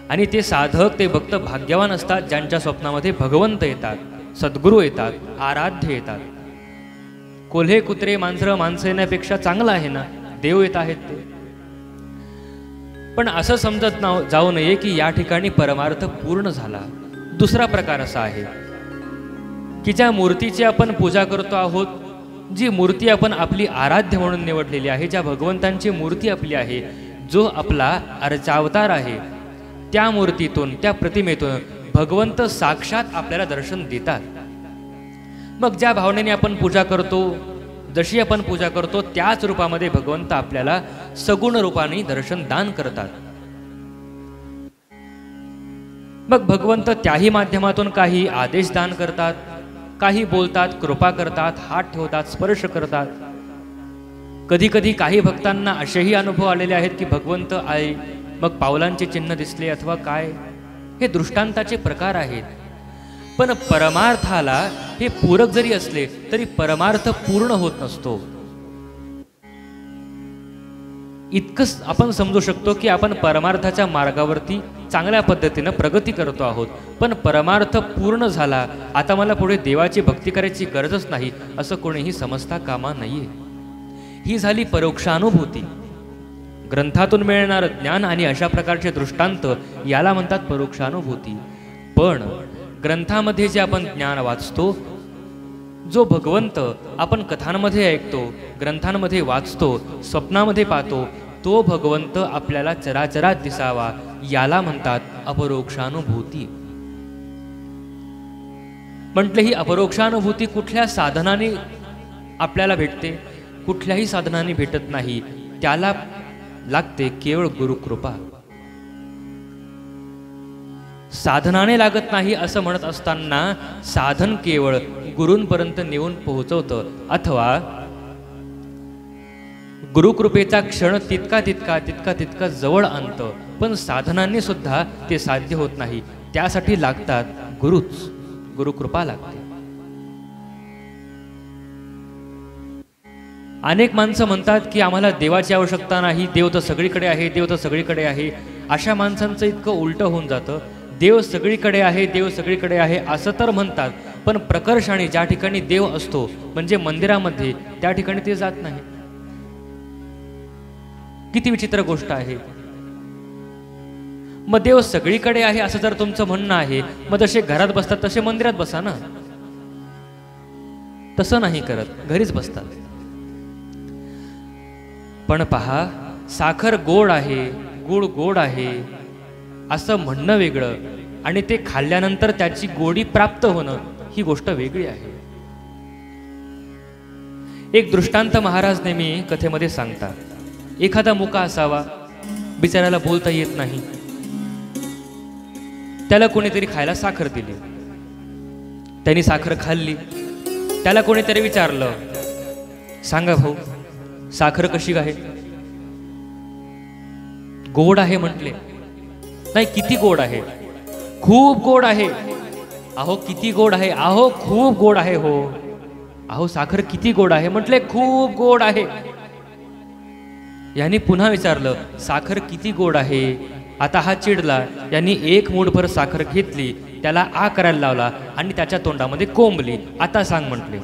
आणि ते साधक, ते भक्त भाग्यवान असतात ज्यांच्या स्वप्नामध्ये भगवंत येतात, सद्गुरू येतात, आराध्य येतात. कोल्हे, कुत्रे, माणसं येण्यापेक्षा चांगलं आहे ना, देव येत आहेत ते. पण असं समजत जाऊ नये की या ठिकाणी परमार्थ पूर्ण झाला. दुसरा प्रकार असा आहे की ज्या मूर्तीची आपण पूजा करतो आहोत, जी मूर्ती आपण आपली आराध्य म्हणून निवडलेली आहे, ज्या भगवंतांची मूर्ती आपली आहे, जो आपला अर्चावतार आहे, त्या मूर्तीतून, त्या प्रतिमेतून भगवंत साक्षात आपल्याला दर्शन देतात. मग ज्या भावनेने आपण पूजा करतो, जशी आपण पूजा करतो, त्याच रूपामध्ये भगवंत आपल्याला सगुण रूपाने दर्शन दान करतात. मग भगवंत त्याही माध्यमातून काही आदेश दान करतात, काही बोलतात, कृपा करतात, हात ठेवतात, स्पर्श करतात. कधी कधी काही भक्तांना असेही अनुभव आलेले आहेत की भगवंत आले, मग पावलांचे चिन्ह दिसले अथवा काय. हे दृष्टांताचे प्रकार आहेत. पण परमार्थाला हे पूरक जरी असले तरी परमार्थ पूर्ण होत नसतो. इतकंच आपण समजू शकतो की आपण परमार्थाच्या मार्गावरती चांगल्या पद्धतीनं प्रगती करतो आहोत, पण परमार्थ पूर्ण झाला, आता मला पुढे देवाची भक्ती करायची गरजच नाही असं कोणीही समजता कामा नये. ही झाली परोक्षानुभूती, ग्रंथातून मिळणारं ज्ञान आणि अशा प्रकारचे दृष्टांत, याला म्हणतात परोक्षानुभूती. पण ग्रंथामध्ये जे आपण ज्ञान वाचतो, जो भगवंत आपण कथांमध्ये ऐकतो, ग्रंथांमध्ये वाचतो, स्वप्नामध्ये पाहतो, तो भगवंत आपल्याला चराचरात दिसावा, याला म्हणतात अपरोक्षानुभूती. म्हटले ही अपरोक्षानुभूती कुठल्या साधनाने आपल्याला भेटते? कुठल्याही साधनाने भेटत नाही, त्याला लागते केवळ गुरुकृपा. साधनाने लागत नाही असं म्हणत असताना साधन केवळ गुरूंपर्यंत नेऊन पोहोचवतं, अथवा गुरुकृपेचा क्षण तितका तितका तितका तितका जवळ आणतं, पण साधनांनी सुद्धा ते साध्य होत नाही. त्यासाठी लागतात गुरुच, गुरुकृपा लागते. अनेक माणसं म्हणतात की आम्हाला देवाची आवश्यकता नाही, देव तर सगळीकडे आहे, देव तर सगळीकडे आहे. अशा माणसांचं इतकं उलटं होऊन जातं. देव सगळीकडे आहे, देव सगळीकडे आहे असं तर म्हणतात, पण प्रकर्षाने ज्या ठिकाणी देव असतो म्हणजे मंदिरामध्ये, त्या ठिकाणी ते जात नाही. किती विचित्र गोष्ट आहे. मग देव सगळीकडे आहे असं जर तुमचं म्हणणं आहे, मग जसे घरात बसतात तसे मंदिरात बसा ना. तसं नाही करत, घरीच बसतात. पण पहा, साखर गोड आहे, गुळ गोड आहे असं म्हणणं वेगळं, आणि ते खाल्ल्यानंतर त्याची गोडी प्राप्त होणं ही गोष्ट वेगळी आहे. एक दृष्टांत महाराज नेहमी कथेमध्ये सांगतात. एखादा मुका असावा, बिचाऱ्याला बोलता येत नाही. त्याला कोणीतरी खायला साखर दिली. त्यांनी साखर खाल्ली. त्याला कोणीतरी विचारलं, सांगा भाऊ, साखर कशी आहे? गोड आहे म्हटले. नाही, किती गोड आहे? खूप गोड आहे. अहो किती गोड आहे? अहो खूप गोड आहे. हो. अहो साखर किती गोड आहे? म्हटले खूप गोड आहे. यांनी पुन्हा विचारलं, साखर किती गोड आहे? आता हा चिडला. यांनी एक मूठभर साखर घेतली, त्याला आ करायला लावला आणि त्याच्या तोंडामध्ये कोंबली. आता सांग म्हटले,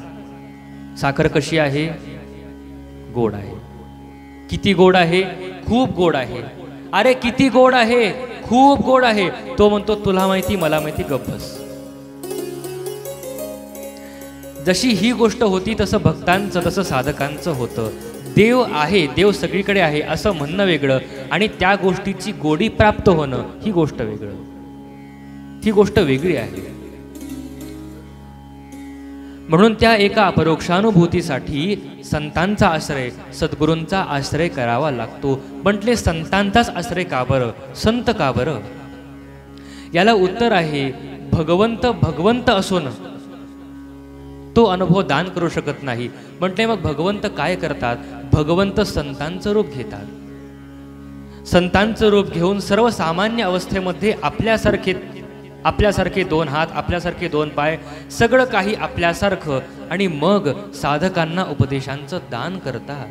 साखर कशी आहे? गोड आहे. किती गोड आहे? खूप गोड आहे. अरे किती गोड आहे? खूप गोड आहे. तो म्हणतो, तुला माहिती, मला माहिती, गप्प बस. जशी ही गोष्ट होती तसं भक्तांचं, तसं साधकांचं होतं. देव आहे, देव सगळीकडे आहे असं म्हणणं वेगळं, आणि त्या गोष्टीची गोडी प्राप्त होणं ही गोष्ट वेगळं. ही गोष्ट वेगळी आहे. म्हणून त्या एका अपरोक्षानुभूतीसाठी संतांचा आश्रय, सद्गुरूंचा आश्रय करावा लागतो. म्हटले संतांचाच आश्रय का बरं? संत का बरं? याला उत्तर आहे, भगवंत भगवंत असून तो अनुभव दान करू शकत नाही. म्हटले मग भगवंत काय करतात? भगवंत संतांचं रूप घेतात. संतांचं रूप घेऊन सर्वसामान्य अवस्थेमध्ये आपल्यासारखे दोन हात, आपल्यासारखे दोन पाय, सगळं काही आपल्यासारखं, आणि मग साधकांना उपदेशांचं दान करतात.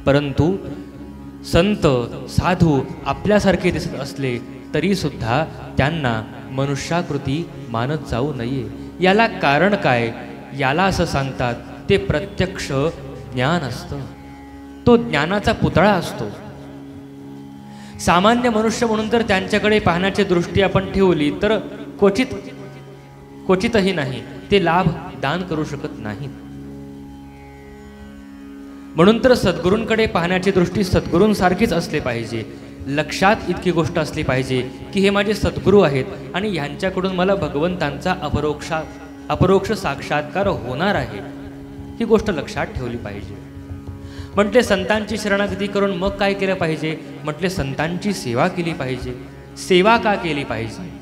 परंतु संत साधू आपल्यासारखे दिसत असले तरी सुद्धा त्यांना मनुष्याकृती मानत जाऊ नये. याला कारण काय? याला असं सांगतात, ते प्रत्यक्ष ज्ञान असतं. तो ज्ञानाचा पुतळा असतो. सामान्य मनुष्य म्हणून जर त्यांच्याकडे पाहण्याची दृष्टी आपण ठेवली तर क्वचितही नाही, ते लाभ दान करू शकत नाहीत. म्हणून तर सद्गुरूंकडे पाहण्याची दृष्टी सद्गुरूंसारखीच असली पाहिजे. लक्षात इतकी गोष्ट असली पाहिजे की हे माझे सद्गुरू आहेत आणि ह्यांच्याकडून मला भगवंतांचा अपरोक्ष साक्षात्कार होणार आहे, ही गोष्ट लक्षात ठेवली पाहिजे. म्हटले संतांची शरणागती करून मग काय केलं पाहिजे? म्हटले संतांची सेवा केली पाहिजे. सेवा का केली पाहिजे?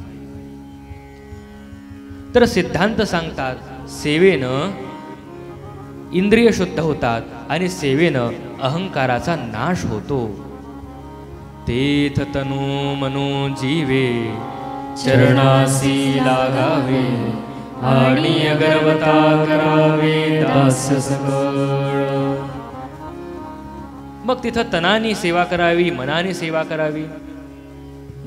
तर सिद्धांत सांगतात, सेवेनं इंद्रिय शुद्ध होतात आणि सेवेनं अहंकाराचा नाश होतो. तेथ तनु मनो जीवे चरणासी लागावे आणि अगरवता करावे दास सकळ. मग तिथं तनाने सेवा करावी, मनाने सेवा करावी,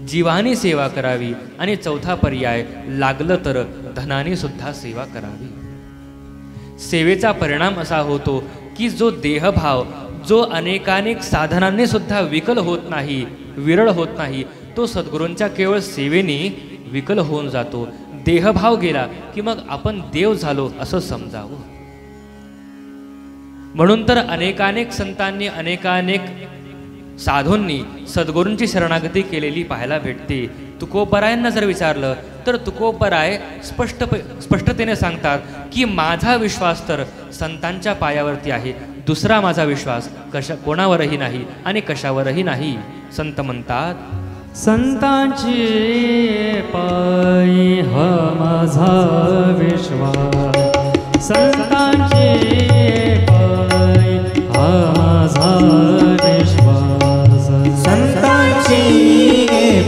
जीवाने सेवा करावी, आणि चौथा पर्याय लागलं तर धनाने सुद्धा सेवा करावी. सेवेचा परिणाम असा होतो की जो देहभाव, जो अनेकानेक साधनांनी सुद्धा विकल होत नाही, विरळ होत नाही, तो सद्गुरूंच्या केवळ सेवेने विकल होऊन जातो. देहभाव गेला की मग आपण देव झालो असं समजावं. म्हणून तर अनेकानेक संतांनी अनेकानेक साधूंनी सद्गुरूंची शरणागती केलेली पाहायला भेटते. तुकोबरायांना जर विचारलं तर तुकोबराय स्पष्टतेने सांगतात की माझा विश्वास तर संतांच्या पायावरती आहे, दुसरा माझा विश्वास कोणावरही नाही आणि कशावरही नाही. संत म्हणतात संतांची पायी हा माझा विश्वास, संतांची पायी हा माझा विश्वास, संतांची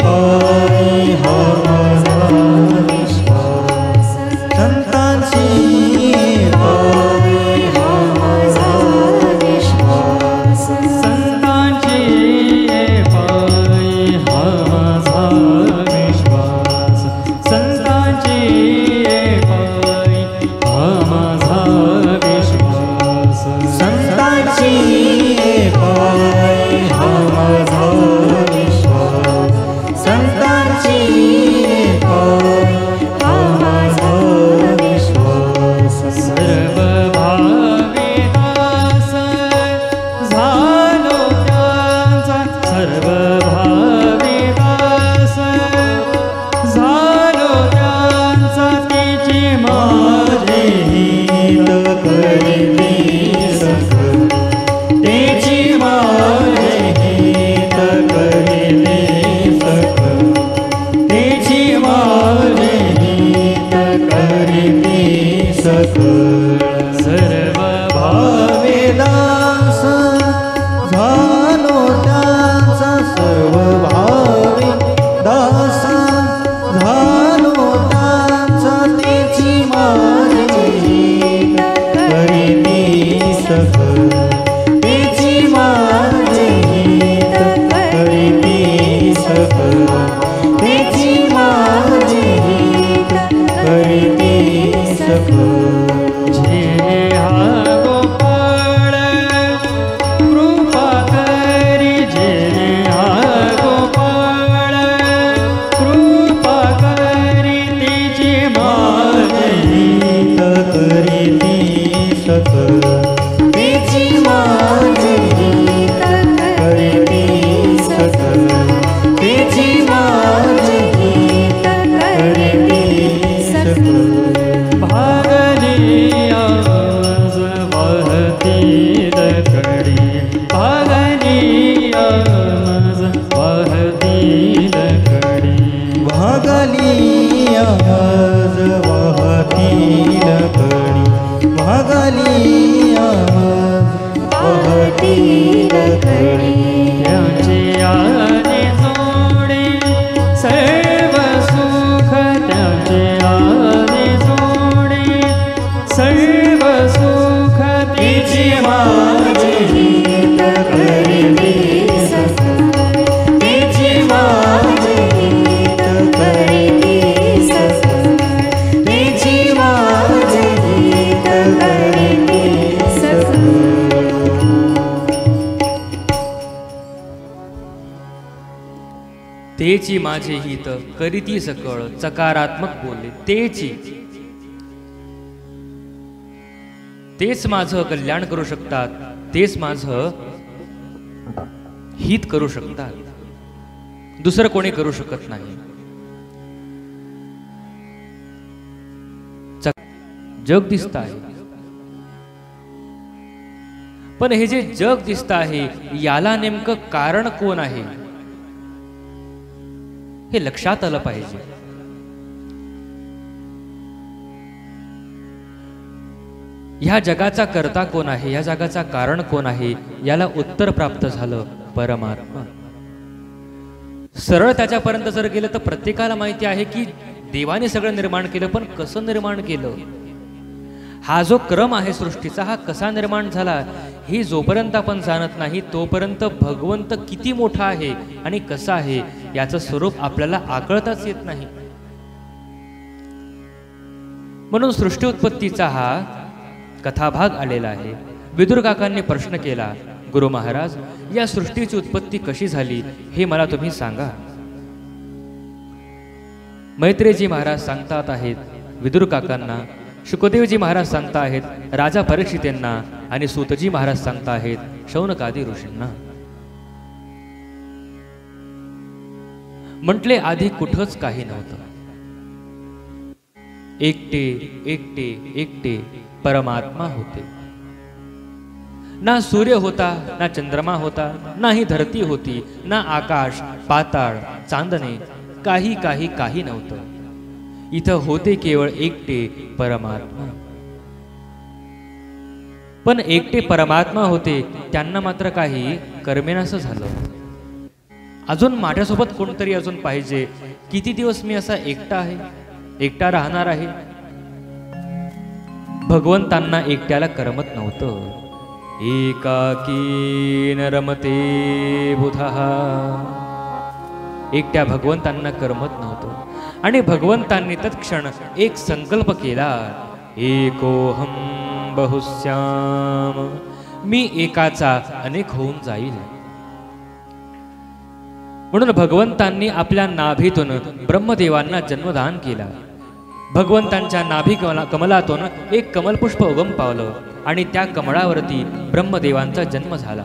पायी हा माझा विश्वास, संतांची पायी हा माझा विश्वास, संतांची पायी हा माझा विश्वास, संतांची पायी हा माझा विश्वास, संतांची पायी हा माझा विश्वास, संतांची पायी हा माझा विश्वास. सर्व भावी दास झालो त्यांचा, सर्व भावी दास झालो त्यांचा, तिची माझे हित करीती सखल, तेची माझे हित करीती सखल, तेची माझे हित करीती सकल. सर्व भावे दास झालो त्यांचा, सर्व भावे दास झालो त्यांचा, तेची माझे हित करीती सकल, तेची माझे हित करीती सकल, तेची माझे हित करीती सकल. जे हा गोपाळ कृपा करी, जे हा गोपाळ कृपा करी, तिची माझे हित करीती सकल, तेची माझे हित करीती सकल, तेची माझे हित करीती सकल. भागली आवाज वाहती दकडी, भागली आवाज वाहती दकडी, भागली आवाज वाहतील कडी, भागली आवाज वाहतील कडी. त्याची आने जोडी सर्व सुख, त्याची आने जोडी सर्व सुख, तेची माझे हित करीती सकल, तेची माझे हित करीती सकल, तेची माझे हित करीती सकल. तेची माझे हित करीती सकळ, चकारात्मक बोलले. तेच माझं कल्याण करू शकतात, तेच माझं हित करू शकतात, दुसरं कोणी करू शकत नाही. जग दिसत आहे, पण हे जे जग दिसत आहे याला नेमकं कारण कोण आहे हे लक्षात आलं पाहिजे. ह्या जगाचा कर्ता कोण आहे, या जगाचा कारण कोण आहे, याला उत्तर प्राप्त झालं परमात्मा. सरळ त्याच्यापर्यंत जर गेलं तर प्रत्येकाला माहिती आहे की देवाने सगळं निर्माण केलं, पण कसं निर्माण केलं, हा जो क्रम आहे सृष्टीचा हा कसा निर्माण झाला हे जोपर्यंत आपण जाणत नाही तोपर्यंत भगवंत किती मोठा आहे आणि कसा आहे याचं स्वरूप आपल्याला आकळताच येत नाही. म्हणून सृष्टी उत्पत्तीचा हा कथाभाग आलेला आहे. विदुर काकांनी प्रश्न केला, गुरु महाराज या सृष्टीची उत्पत्ती कशी झाली हे मला तुम्ही सांगा. मैत्रेयजी महाराज सांगतात आहेत विदुर काकांना, शुकदेवजी महाराज सांगता आहेत राजा परीक्षितांना, आणि सूतजी महाराज सांगता आहेत शौनकादी ऋषींना. म्हटले आधी कुठंच काही नव्हतं. एकटे एकटे एकटे परमात्मा होते. ना सूर्य होता, ना चंद्रमा होता, ना ही धरती होती, ना आकाश पाताळ चांदणे, काही काही काही नव्हतं. इथं होते केवळ एकटे परमात्मा. पण एकटे परमात्मा होते, त्यांना मात्र काही कर्मेनासं झालं. अजून माझ्यासोबत कोणतरी अजून पाहिजे. किती दिवस मी असा एकटा आहे, एकटा राहणार आहे. भगवंतांना एकट्याला करमत नव्हतं. एकाकी न रमते बुधः. एकट्या भगवंतांना करमत नव्हतं. आणि भगवंतांनी तत्क्षण एक संकल्प केला. एकोहम बहुश्याम. मी एकाचा अनेक होऊन जाईल. म्हणून भगवंतांनी आपल्या नाभीतून ब्रह्मदेवांना जन्मदान केला. भगवंतांच्या नाभी कमलातून एक कमलपुष्प उगम पावलं आणि त्या कमळावरती ब्रह्मदेवांचा जन्म झाला.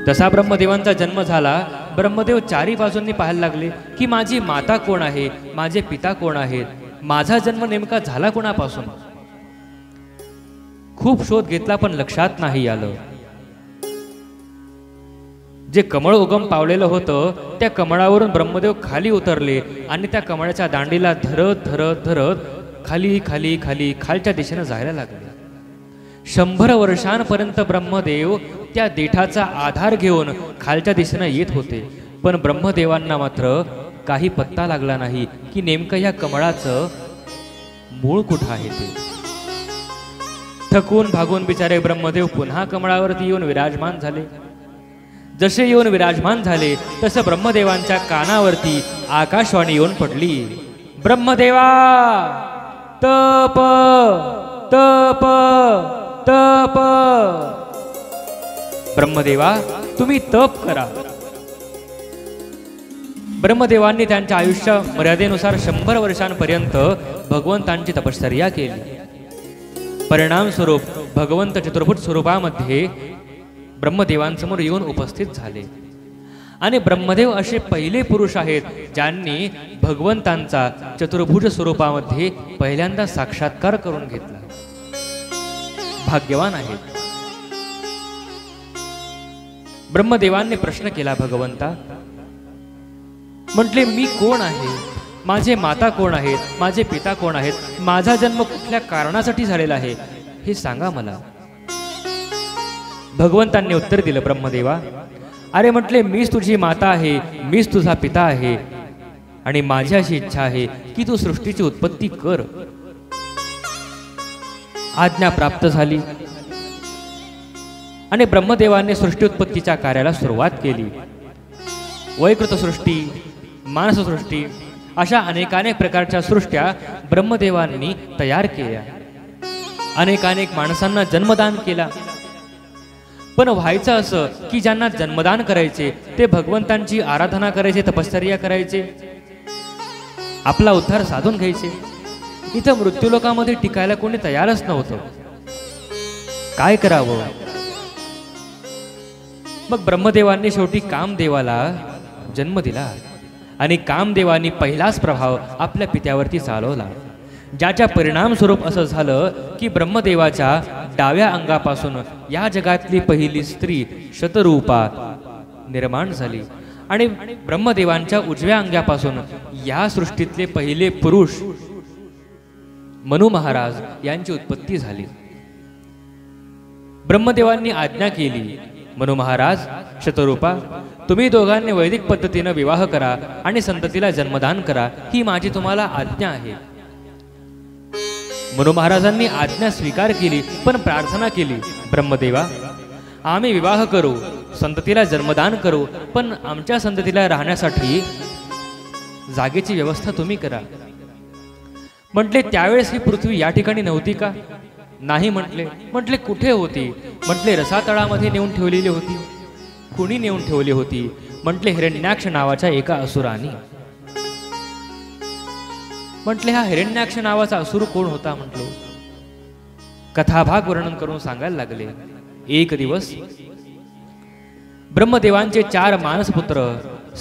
जसा ब्रह्मदेवांचा जन्म झाला, ब्रह्मदेव चारी बाजूंनी पाहायला लागले की माझी माता कोण आहे, माझे पिता कोण आहेत, माझा जन्म नेमका झाला कोणापासून. खूप शोध घेतला पण लक्षात नाही आलं. जे कमळ उगम पावलेलं होतं त्या कमळावरून ब्रह्मदेव खाली उतरले आणि त्या कमळाच्या दांडीला धरत धरत धरत खाली खाली खाली खालच्या दिशेने जायला लागले. 100 वर्षांपर्यंत ब्रह्मदेव त्या देठाचा आधार घेऊन खालच्या दिशेने येत होते. पण ब्रह्मदेवांना मात्र काही पत्ता लागला नाही की नेमकं या कमळाचं मूळ कुठं आहे ते. थकून भागून बिचारे ब्रह्मदेव पुन्हा कमळावरती येऊन विराजमान झाले. जसे येऊन विराजमान झाले तसं ब्रह्मदेवांच्या कानावरती आकाशवाणी येऊन पडली. ब्रह्मदेवा तप तप तप. ब्रह्मदेवा तुम्ही तप करा. ब्रह्मदेवांनी त्यांच्या आयुष्य मर्यादेनुसार 100 वर्षांपर्यंत भगवंतांची तपश्चर्या केली. परिणाम स्वरूप भगवंत चतुर्भुज स्वरूपामध्ये ब्रह्मदेवांसमोर येऊन उपस्थित झाले. आणि ब्रह्मदेव असे पहिले पुरुष आहेत ज्यांनी भगवंतांचा चतुर्भुज स्वरूपामध्ये पहिल्यांदा साक्षात्कार करून घेतला. भाग्यवान आहेत. ब्रह्मदेवांनी प्रश्न केला भगवंता. म्हटले मी कोण आहे, माझे माता कोण आहेत, माझे पिता कोण आहेत, माझा जन्म कुठल्या कारणासाठी झालेला आहे हे सांगा मला. भगवंतांनी उत्तर दिलं ब्रह्मदेवा, अरे म्हटले मीच तुझी माता आहे, मीच तुझा पिता आहे आणि माझी अशी इच्छा आहे की तू सृष्टीची उत्पत्ती कर. आज्ञा प्राप्त झाली आणि ब्रह्मदेवाने सृष्टी उत्पत्तीच्या कार्याला सुरुवात केली. वैकृत सृष्टी, मानस सृष्टी अशा अनेकानेक प्रकारच्या सृष्ट्या ब्रह्मदेवांनी तयार केल्या. अनेकानेक माणसांना जन्मदान केला. पण व्हायचं असं की ज्यांना जन्मदान करायचे ते भगवंतांची आराधना करायचे, तपश्चर्या करायचे, आपला उद्धार साधून घ्यायचे. इथं मृत्यूलोकामध्ये टिकायला कोणी तयारच नव्हतं. काय करावं. मग ब्रह्मदेवांनी शेवटी कामदेवाला जन्म दिला आणि कामदेवानी पहिलाच प्रभाव आपल्या पित्यावरती चालवला, ज्याच्या परिणाम स्वरूप असं झालं की ब्रह्मदेवाच्या डाव्या अंगापासून या जगातली पहिली स्त्री शतरूपा निर्माण झाली आणि ब्रह्मदेवांच्या उजव्या अंगापासून या सृष्टीतले पहिले पुरुष मनु महाराज यांची उत्पत्ती झाली. ब्रह्मदेवांनी आज्ञा केली, मनु महाराज, शतरूपा, तुम्ही दोघांनी वैदिक पद्धतीने विवाह करा आणि संततीला जन्मदान करा, ही माझी तुम्हाला आज्ञा आहे. मनु महाराजांनी आज्ञा स्वीकार केली पण प्रार्थना केली, ब्रह्मदेवा, आम्ही विवाह करू, संततीला जन्मदान करू, पण आमच्या संततीला राहण्यासाठी जागेची व्यवस्था तुम्ही करा. म्हटले त्यावेळेस ही पृथ्वी या ठिकाणी नव्हती का. नाही म्हटले. म्हटले कुठे होती. म्हटले रसातळामध्ये नेऊन ठेवलेली होती. कुणी नेऊन ठेवली होती. म्हटले हिरण्याक्ष नावाच्या एका असुराने. म्हटले हा हिरण्याक्ष नावाचा असुर कोण होता. म्हटलो कथाभाग वर्णन करून सांगायला लागले. एक दिवस ब्रह्मदेवांचे 4 मानसपुत्र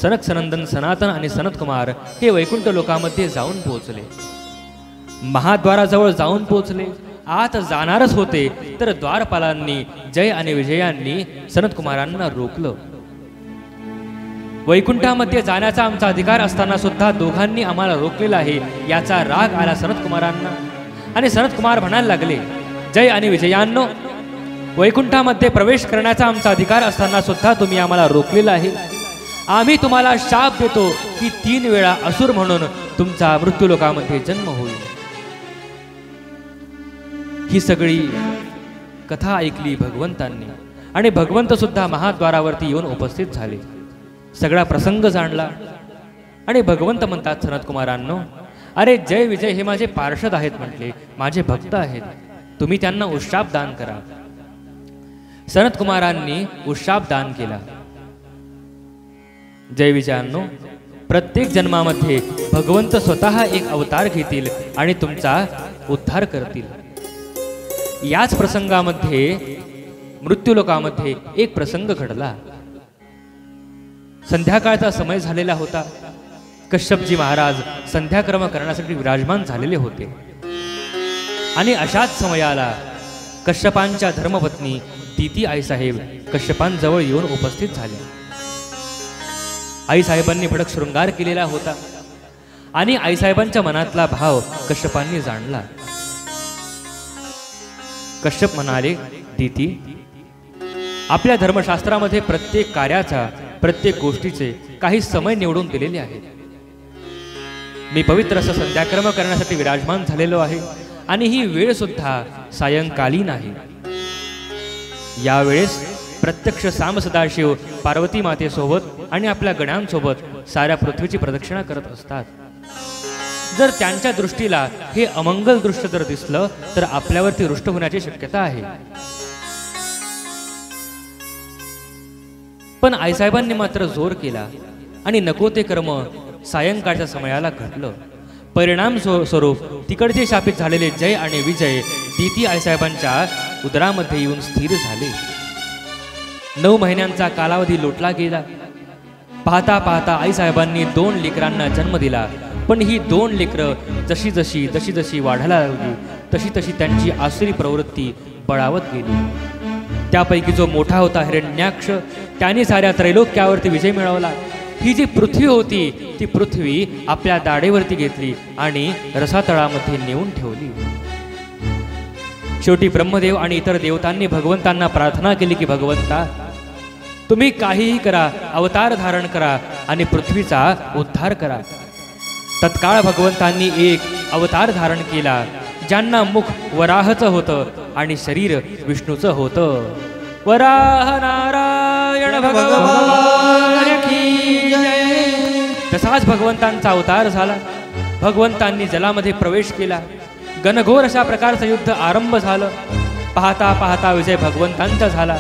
सनक, सनंदन, सनातन आणि सनत कुमार हे वैकुंठ लोकामध्ये जाऊन पोहोचले. महाद्वाराजवळ जाऊन पोहोचले. आत जाणारच होते तर द्वारपालांनी जय आणि विजयांनी सनत कुमारांना रोखलं. वैकुंठामध्ये जाण्याचा आमचा अधिकार असताना सुद्धा दोघांनी आम्हाला रोखलेला आहे याचा राग आला सनत कुमारांना. आणि सनत कुमार म्हणायला लागले, जय आणि विजयांनो, वैकुंठामध्ये प्रवेश करण्याचा आमचा अधिकार असताना सुद्धा तुम्ही आम्हाला रोखलेला आहे. आम्ही तुम्हाला शाप देतो की 3 वेळा असुर म्हणून तुमचा मृत्यूलोकामध्ये जन्म होईल. ही सगळी कथा ऐकली भगवंतांनी आणि भगवंत सुद्धा महाद्वारावरती येऊन उपस्थित झाले. सगळा प्रसंग जाणला आणि भगवंत म्हणतात सनत कुमारांनो, अरे जय विजय हे माझे पार्षद आहेत म्हटले, माझे भक्त आहेत, तुम्ही त्यांना उशाप दान करा. सनत कुमारांनी उशाप दान केला. जय विजयांनो, प्रत्येक जन्मामध्ये भगवंत स्वतः एक अवतार घेतील आणि तुमचा उद्धार करतील. याच प्रसंगामध्ये मृत्यूलोकामध्ये एक प्रसंग घडला. संध्याकाळचा समय झालेला होता. कश्यपजी महाराज संध्याक्रम करण्यासाठी विराजमान झालेले होते आणि अशाच समयाला कश्यपांच्या धर्मपत्नी दिती आईसाहेब कश्यपांजवळ येऊन उपस्थित झाल्या. आईसाहेबांनी भडक शृंगार केलेला होता आणि आईसाहेबांच्या मनातला भाव कश्यपांनी जाणला. कश्यप म्हणाले, दिती, आपल्या धर्मशास्त्रामध्ये प्रत्येक कार्याचा, प्रत्येक गोष्टीचे काही समय निवडून दिलेले आहेत. मी पवित्र असं संध्याक्रम करण्यासाठी विराजमान झालेलो आहे आणि ही वेळ सुद्धा सायंकालीन आहे. यावेळेस प्रत्यक्ष साम सदाशिव पार्वती मातेसोबत आणि आपल्या गणांसोबत साऱ्या पृथ्वीची प्रदक्षिणा करत असतात. जर त्यांच्या दृष्टीला हे अमंगल दृष्ट जर दिसलं तर आपल्यावरती रुष्ट होण्याची शक्यता आहे. पण आईसाहेबांनी मात्र जोर केला आणि नको ते कर्म सायंकाळच्या समयाला घडलं. परिणाम स्वरूप तिकडचे शापित झालेले जय आणि विजय दिती आईसाहेबांच्या उदरामध्ये येऊन स्थिर झाले. 9 महिन्यांचा कालावधी लोटला गेला. पाहता पाहता आईसाहेबांनी 2 लेकरांना जन्म दिला. पण ही 2 लेकरं जशी जशी वाढायला लागली तशी तशी त्यांची आसुरी प्रवृत्ती बळावत गेली. त्यापैकी जो मोठा होता हिरण्याक्ष, त्याने साऱ्या त्रैलोक्यावरती विजय मिळवला. ही जी पृथ्वी होती ती पृथ्वी आपल्या दाढेवरती घेतली आणि रसातळामध्ये नेऊन ठेवली. शेवटी ब्रह्मदेव आणि इतर देवतांनी भगवंतांना प्रार्थना केली की भगवंता, तुम्ही काहीही करा, अवतार धारण करा आणि पृथ्वीचा उद्धार करा. तत्काळ भगवंतांनी एक अवतार धारण केला, ज्यांना मुख वराहचं होतं आणि शरीर विष्णूचं होतं. वराह नारायण भगवान की जय. तसाच भगवंतांचा अवतार झाला. भगवंतांनी जलामध्ये प्रवेश केला. घनघोर अशा प्रकारचं युद्ध आरंभ झालं. पाहता पाहता विजय भगवंतांचा झाला.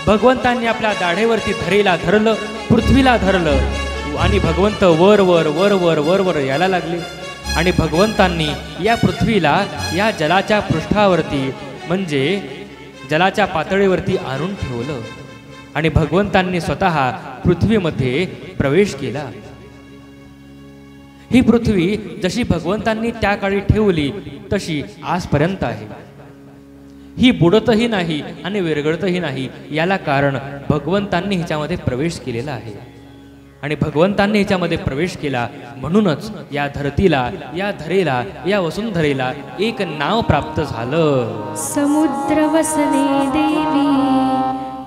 भगवंतांनी आपल्या दाढेवरती धरेला धरलं, पृथ्वीला धरलं आणि भगवंत वर वर वर वर वर वर यायला लागले. आणि भगवंतांनी या पृथ्वीला या जलाच्या पृष्ठावरती म्हणजे जलाच्या पातळीवरती आणून ठेवलं आणि भगवंतांनी स्वतः पृथ्वीमध्ये प्रवेश केला. ही पृथ्वी जशी भगवंतांनी त्या काळी ठेवली तशी आजपर्यंत आहे. ही बुडतही नाही आणि विरघळतही नाही. याला कारण भगवंतांनी हिच्यामध्ये प्रवेश केलेला आहे आणि भगवंतांनी हिच्यामध्ये प्रवेश केला म्हणूनच या धरतीला, या धरेला, या वसुंधरेला एक नाव प्राप्त झालं. समुद्र वसने देवी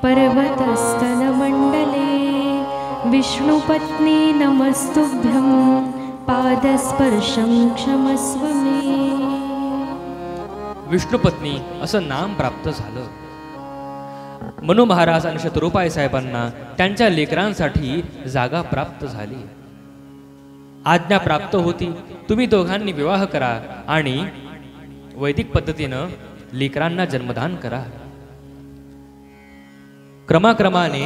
पर्वतस्तन मंडले विष्णुपत्नी नमस्तुभ्यं पादस्पर्शं क्षमस्व मे. विष्णुपत्नी असं नाम प्राप्त झालं. मनु महाराज आणि शत्रुपाय साहेबांना त्यांच्या लेकरांसाठी जागा प्राप्त झाली. आज्ञा प्राप्त होती, तुम्ही दोघांनी विवाह करा आणि वैदिक पद्धतीनं लेकरांना जन्मदान करा. क्रमाक्रमाने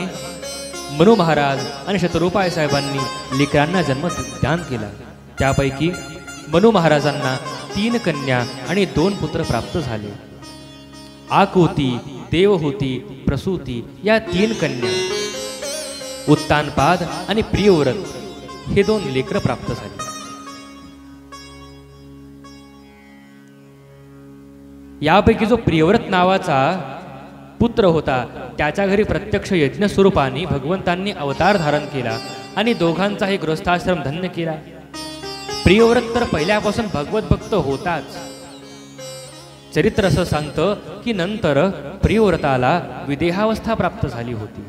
मनु महाराज आणि शत्रुपाय साहेबांनी लेकरांना जन्मदान केला. त्यापैकी मनु महाराजांना 3 कन्या आणि 2 पुत्र प्राप्त झाले. आकुती, देवहूती, प्रसूती या 3 कन्या, उत्तानपाद आणि प्रियव्रत हे 2 लेकरं प्राप्त झाली. यापैकी जो प्रियव्रत नावाचा पुत्र होता त्याच्या घरी प्रत्यक्ष यज्ञ स्वरूपाने भगवंतांनी अवतार धारण केला आणि दोघांचाही गृहस्थाश्रम धन्य केला. प्रियव्रत तर पहिल्यापासून भगवत भक्त होताच. चरित्र असं सांगतं की नंतर प्रियव्रताला विदेहावस्था प्राप्त झाली होती.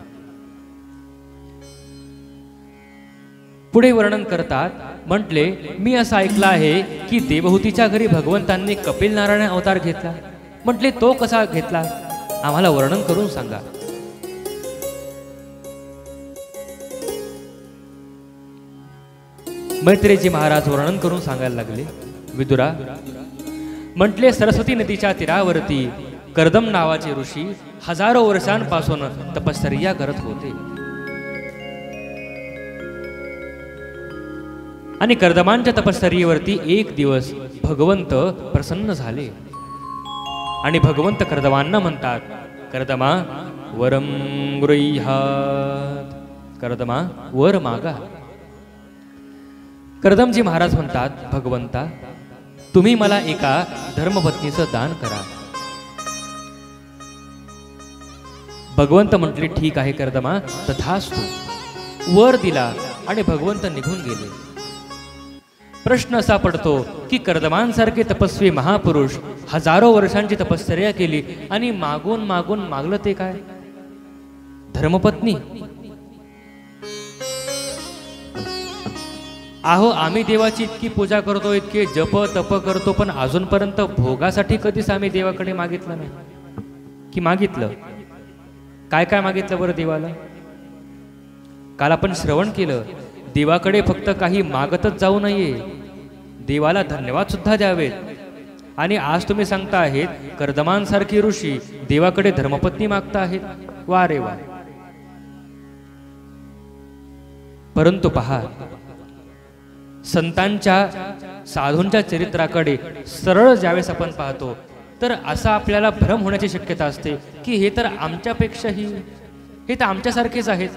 पुढे वर्णन करतात, म्हटले मी असं ऐकलं आहे की देवहूतीच्या घरी भगवंतांनी कपिल नारायण अवतार घेतला. म्हटले तो कसा घेतला, आम्हाला वर्णन करून सांगा. मैत्रेयजी महाराज वर्णन करून सांगायला लागले. विदुरा, म्हटले सरस्वती नदीच्या तीरावरती कर्दम नावाचे ऋषी हजारो वर्षांपासून तपश्चर्या करत होते आणि कर्दमांच्या तपश्चर्येवरती एक दिवस भगवंत प्रसन्न झाले आणि भगवंत कर्दमांना म्हणतात, कर्दमा वरम गृह्यात, कर्दमा वर मागा. कर्दमजी महाराज म्हणतात, भगवंता तुम्ही मला एका धर्मपत्नीचं दान करा. भगवंत म्हटले ठीक आहे कर्दमा, तथास्तु. वर दिला आणि भगवंत निघून गेले. प्रश्न असा पडतो की कर्दमांसारखे तपस्वी महापुरुष हजारो वर्षांची तपश्चर्या केली आणि मागून मागून मागलं ते काय, धर्मपत्नी. आहो आम्ही देवाची इतकी पूजा करतो, इतके जप तप करतो, पण अजूनपर्यंत भोगासाठी कधीच आम्ही देवाकडे मागितलं नाही. की मागितलं काय काय मागितलं बरं देवाला? काल आपण श्रवण केलं, देवाकडे फक्त काही मागतच जाऊ नये, देवाला धन्यवाद सुद्धा द्यावेत. आणि आज तुम्ही सांगता आहेत कर्दमांसारखी ऋषी देवाकडे धर्मपत्नी मागता आहेत. वा रे वा. परंतु पहा, संतांच्या साधूंच्या चरित्राकडे सरळ ज्यावेळेस आपण पाहतो तर असा आपल्याला भ्रम होण्याची शक्यता असते की हे तर आमच्यापेक्षाही, हे तर आमच्यासारखेच आहेत.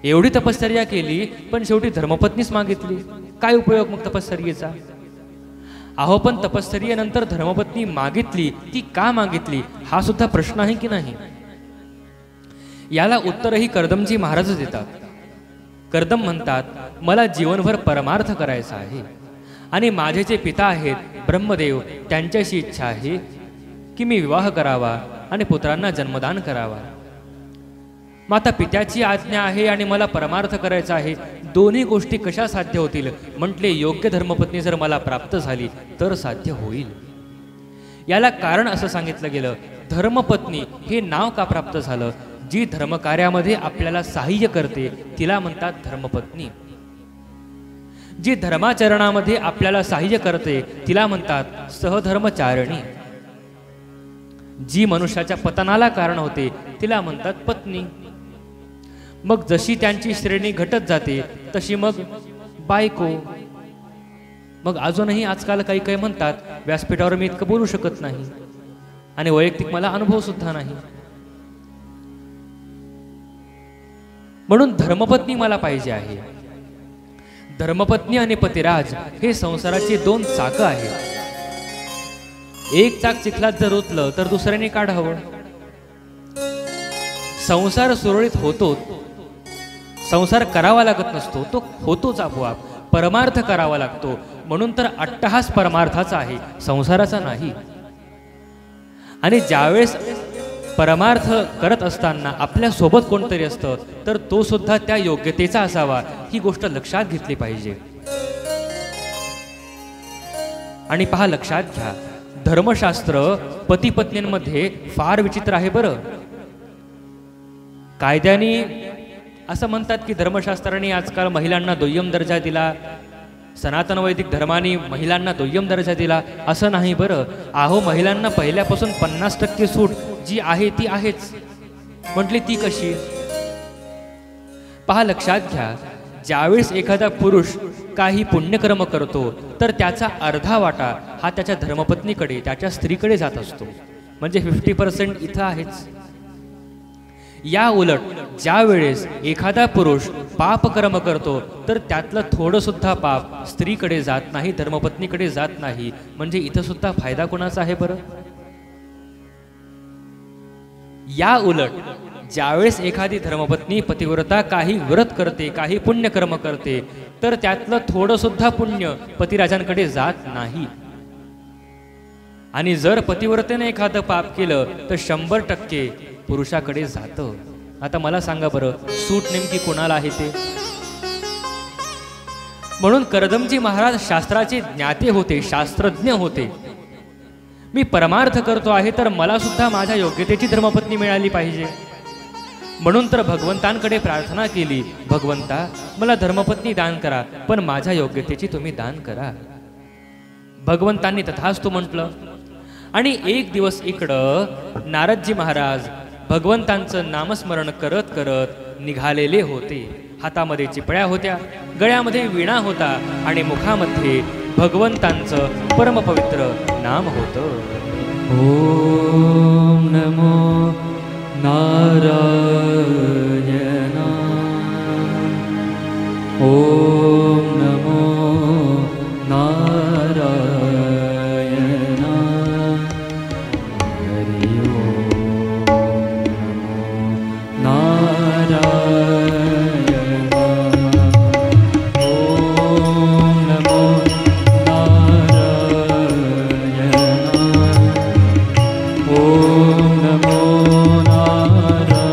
एवढी तपश्चर्या केली पण शेवटी धर्मपत्नीच मागितली, काय उपयोग मग तपश्चर्येचा? अहो पण तपश्चर्येनंतर धर्मपत्नी मागितली, ती का मागितली हा सुद्धा प्रश्न आहे की नाही? याला उत्तरही कर्दमजी महाराज देतात. कर्दम म्हणतात, मला जीवनभर परमार्थ करायचा आहे आणि माझे जे पिता आहेत ब्रह्मदेव त्यांच्याशी इच्छा आहे की मी विवाह करावा आणि पुत्रांना जन्मदान करावा. माता पित्याची आज्ञा आहे आणि मला परमार्थ करायचा आहे. दोन्ही गोष्टी कशा साध्य होतील? म्हटले योग्य धर्मपत्नी जर मला प्राप्त झाली तर साध्य होईल. याला कारण असं सांगितलं गेलं, धर्मपत्नी हे नाव का प्राप्त झालं? जी धर्मकार्यामध्ये आपल्याला सहाय्य करते तिला म्हणतात धर्मपत्नी. जी धर्माचरणामध्ये आपल्याला सहाय्य करते तिला म्हणतात सहधर्मचारिणी. जी मनुष्याच्या पतनाला कारण होते तिला म्हणतात पत्नी. मग जशी त्यांची श्रेणी घटत जाते तशी मग बायको. मग अजूनही आजकाल काही काही म्हणतात व्यासपीठावर मी इतकं बोलू शकत नाही आणि वैयक्तिक मला अनुभव सुद्धा नाही, म्हणून धर्मपत्नी मला पाहिजे आहे. धर्मपत्नी आणि पतिराज हे संसाराची 2 चाकं आहेत. एक चाक चिखलात जर उतलं तर दुसऱ्याने काढावं. संसार सुरळीत होतो, संसार करावा लागत नसतो, तो होतोच आपोआप. परमार्थ करावा लागतो, म्हणून तर अट्टहास परमार्थाचा आहे, संसाराचा नाही. आणि ज्यावेळेस परमार्थ करत असताना आपल्या सोबत कोणतरी असतं तर तो सुद्धा त्या योग्यतेचा असावा, ही गोष्ट लक्षात घेतली पाहिजे. आणि पहा, लक्षात घ्या, धर्मशास्त्र पती पत्नींमध्ये फार विचित्र आहे बरं. कायद्याने असं म्हणतात की धर्मशास्त्राने आजकाल महिलांना दुय्यम दर्जा दिला, सनातन वैदिक धर्माने महिलांना दुय्यम दर्जा दिला, असं नाही बरं. अहो महिलांना पहिल्यापासून 50% सूट जी आहे ती आहेच. म्हटली ती कशी? पहा, लक्षात घ्या, ज्यावेळेस एखादा पुरुष काही पुण्यकर्म करतो तर त्याचा अर्धा वाटा हा त्याच्या धर्मपत्नीकडे, त्याच्या स्त्रीकडे जात असतो. म्हणजे 50% इथं आहेच. या उलट ज्या वेळेस एखादा पुरुष पाप कर्म करतो तर त्यातलं थोडं सुद्धा पाप स्त्रीकडे जात नाही, धर्मपत्नीकडे जात नाही. म्हणजे इथं सुद्धा फायदा कोणाचा आहे बरं? या उलट ज्यावेळेस एखादी धर्मपत्नी पतिव्रता काही व्रत करते, काही पुण्यकर्म करते तर त्यातलं थोडं सुद्धा पुण्य पतिराजांकडे जात नाही. आणि जर पतिव्रतेने एखादं पाप केलं तर 100% पुरुषाकडे जातं. आता मला सांगा बरं, सूट नेमकी कोणाला आहे ते? म्हणून कर्दमजी महाराज शास्त्राचे ज्ञाते होते, शास्त्रज्ञ होते. मी परमार्थ करतो आहे तर मला सुद्धा माझ्या योग्यतेची धर्मपत्नी मिळाली पाहिजे. म्हणून तर भगवंतांकडे प्रार्थना केली, भगवंता मला धर्मपत्नी दान करा, पण माझ्या योग्यतेची तुम्ही दान करा. भगवंतांनी तथास्तु म्हटलं. आणि एक दिवस इकडं नारदजी महाराज भगवंतांचं नामस्मरण करत करत निघालेले होते. हातामध्ये चिपळ्या होत्या, गळ्यामध्ये वीणा होता आणि मुखामध्ये भगवंतांचं परमपवित्र नाम होतं. ओम नमो नारायणा, ओम नमो नारायणा, हरि ओम नमो नारायणा, ओम नमो नारायणा, ओम नमो नारायणा.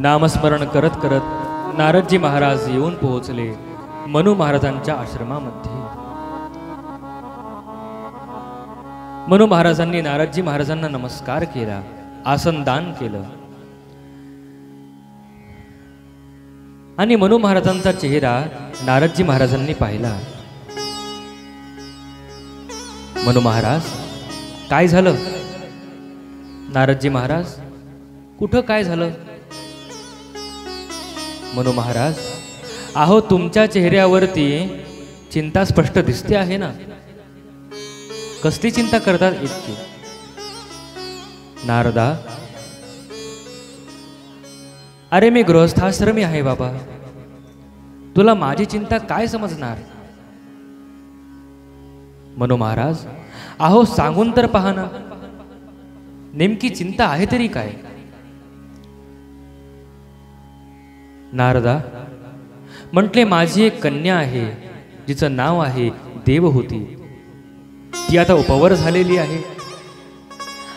नामस्मरण करत करत नारदजी महाराज येऊन पोहोचले मनु महाराजांच्या आश्रमामध्ये. मनु महाराजांनी नारदजी महाराजांना नमस्कार केला, आसन दान केलं आणि मनु महाराजांचा चेहरा नारदजी महाराजांनी पाहिला. मनु महाराज, काय झालं? नारदजी महाराज, कुठं काय झालं? मनु महाराज, अहो तुमच्या चेहऱ्यावरती चिंता स्पष्ट दिसते आहे ना, कसली चिंता करतात इतकी? नारदा, अरे मी गृहस्थाश्रमी आहे बाबा, तुला माझी चिंता काय समजणार? मनु महाराज, अहो सांगून तर पहा ना, नेमकी चिंता आहे तरी काय? नारदा म्हटले, माझी एक कन्या आहे जिचं नाव आहे देवहूती. ती आता उपवर झालेली आहे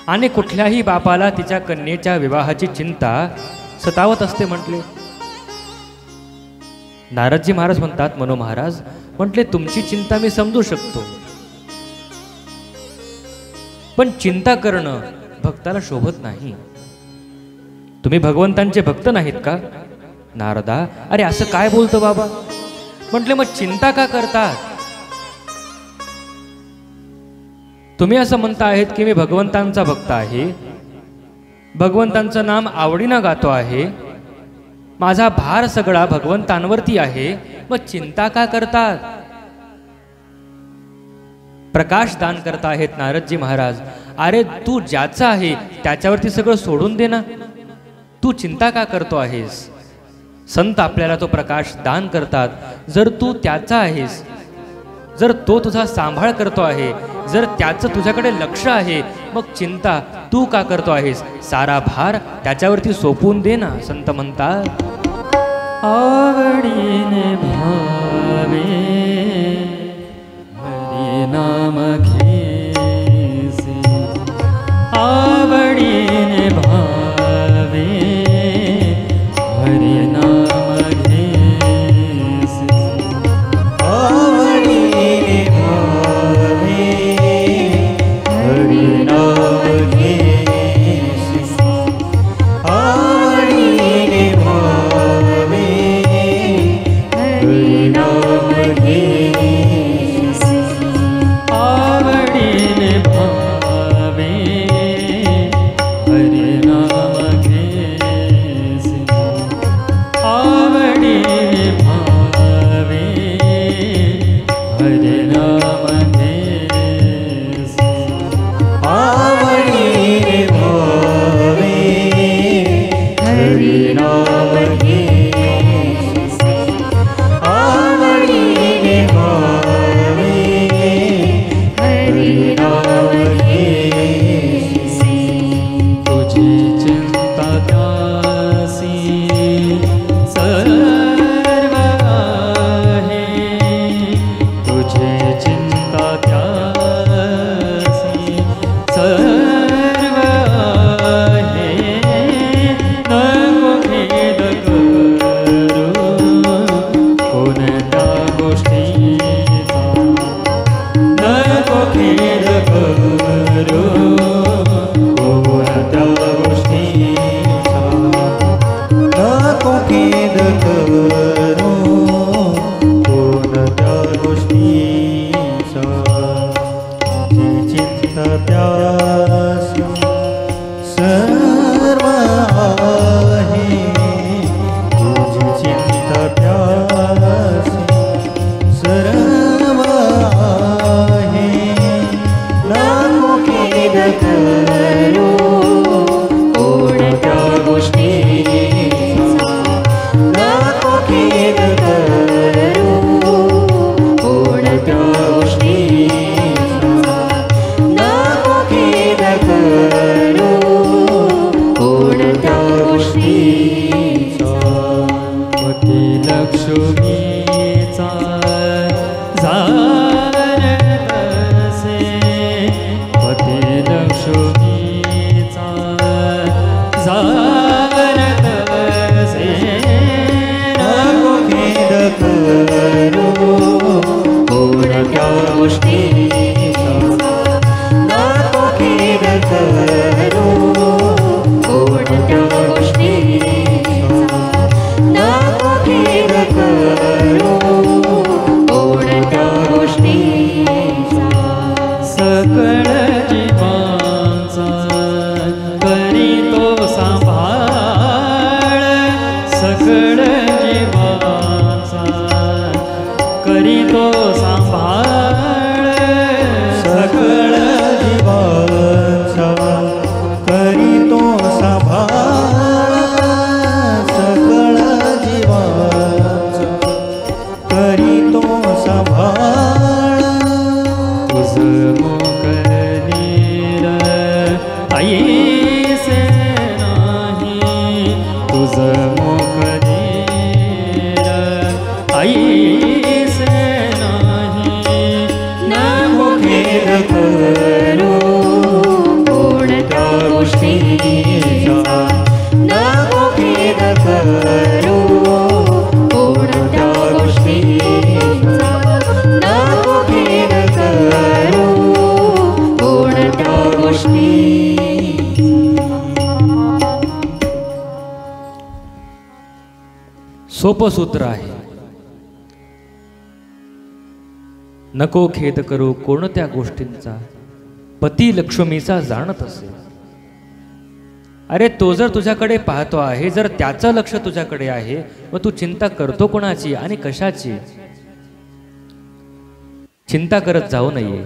आणि कुठल्याही बापाला तिच्या कन्येच्या विवाहाची चिंता सतावत असते म्हटले. नारदजी महाराज म्हणतात, मनु महाराज म्हटले, तुमची चिंता मी समजू शकतो, पण चिंता करणं भक्ताला शोभत नाही. तुम्ही भगवंतांचे भक्त नाहीत का? नारदा, अरे असं काय बोलतो बाबा? म्हटले, मग चिंता का करतात? तुम्ही असं म्हणता आहेत की मी भगवंतांचा भक्त आहे, भगवंतांचं नाम आवडीनं गातो आहे, माझा भार सगळा भगवंतांवरती आहे, मग चिंता का करतात? प्रकाश दान करता आहेत नारदजी महाराज. अरे तू ज्याचा आहे त्याच्यावरती सगळं सोडून दे ना, तू चिंता का करतो आहेस? संत आपल्याला तो प्रकाश दान करतात. जर तू त्याचा आहेस, जर तो तुझा सांभाळ करतो आहे, जर त्याचं तुझ्याकडे लक्ष आहे, मग चिंता तू का करतो आहेस? सारा भार त्याच्यावरती सोपवून दे ना. संत म्हणतात, आवडीने भावे हरी नाम घेसे, आवडीने भावे हरी नाम घेसे, आवडीने भावे हरी नाम घेसे, आवडीने भावे हरी नाम घेसे, आवडीने भावे हरी नाम घेसे, आवडीने भावे हरी नाम घेसे, आवडीने भावे हरी नाम घेसे, आवडीने भावे हरी नाम घेसे, तुझी चिंता त्यासी सर्व आहे, तुझी चिंता त्यासी सर्व आहे, नको खेद करू कोणत्या गोष्टीचा, नको खेद करू कोणत्या गोष्टीचा, नको खेद करू कोणत्या गोष्टीचा, जी चिंता त्यासी सर्व आहे, तुझी चिंता त्यासी सर्व आहे, नको खेद करू कोणत्या गोष्टीचा, नको खेद करू कोणत्या गोष्टीचा, नको खेद करू कोणत्या गोष्टीचा, पती लक्ष्मीचा झार तसे, पती लक्ष्मीचा झार तसे, नको खेद करू कोणत्या गोष्टीचा, नको खेद करू कोणत्या गोष्टीचा, नको खेद करू कोणत्या गोष्टीचा, सकळ जीवांचा करीतो सांभाळ, सकळ जीवांचा करीतो सांभाळ, सकळ जीवांचा करीतो सांभाळ, सकळ जीवांचा करीतो सांभाळ, तुझ मोकलीर ऐसे नाही, तुझ मोकलीर ऐसे नाही, नको खेद करू कोणत्या गोष्टीचा, नको खेद करू कोणत्या गोष्टीचा, नको खेद करू कोणत्या गोष्टीचा. सोपं सूत्र आहे. नको खेद करू कोणत्या गोष्टींचा, पती लक्ष्मीचा जाणत असे. अरे तो जर तुझ्याकडे पाहतो आहे, जर त्याचं लक्ष तुझ्याकडे आहे, मग तू चिंता करतो कोणाची आणि कशाची? चिंता करत जाऊ नये.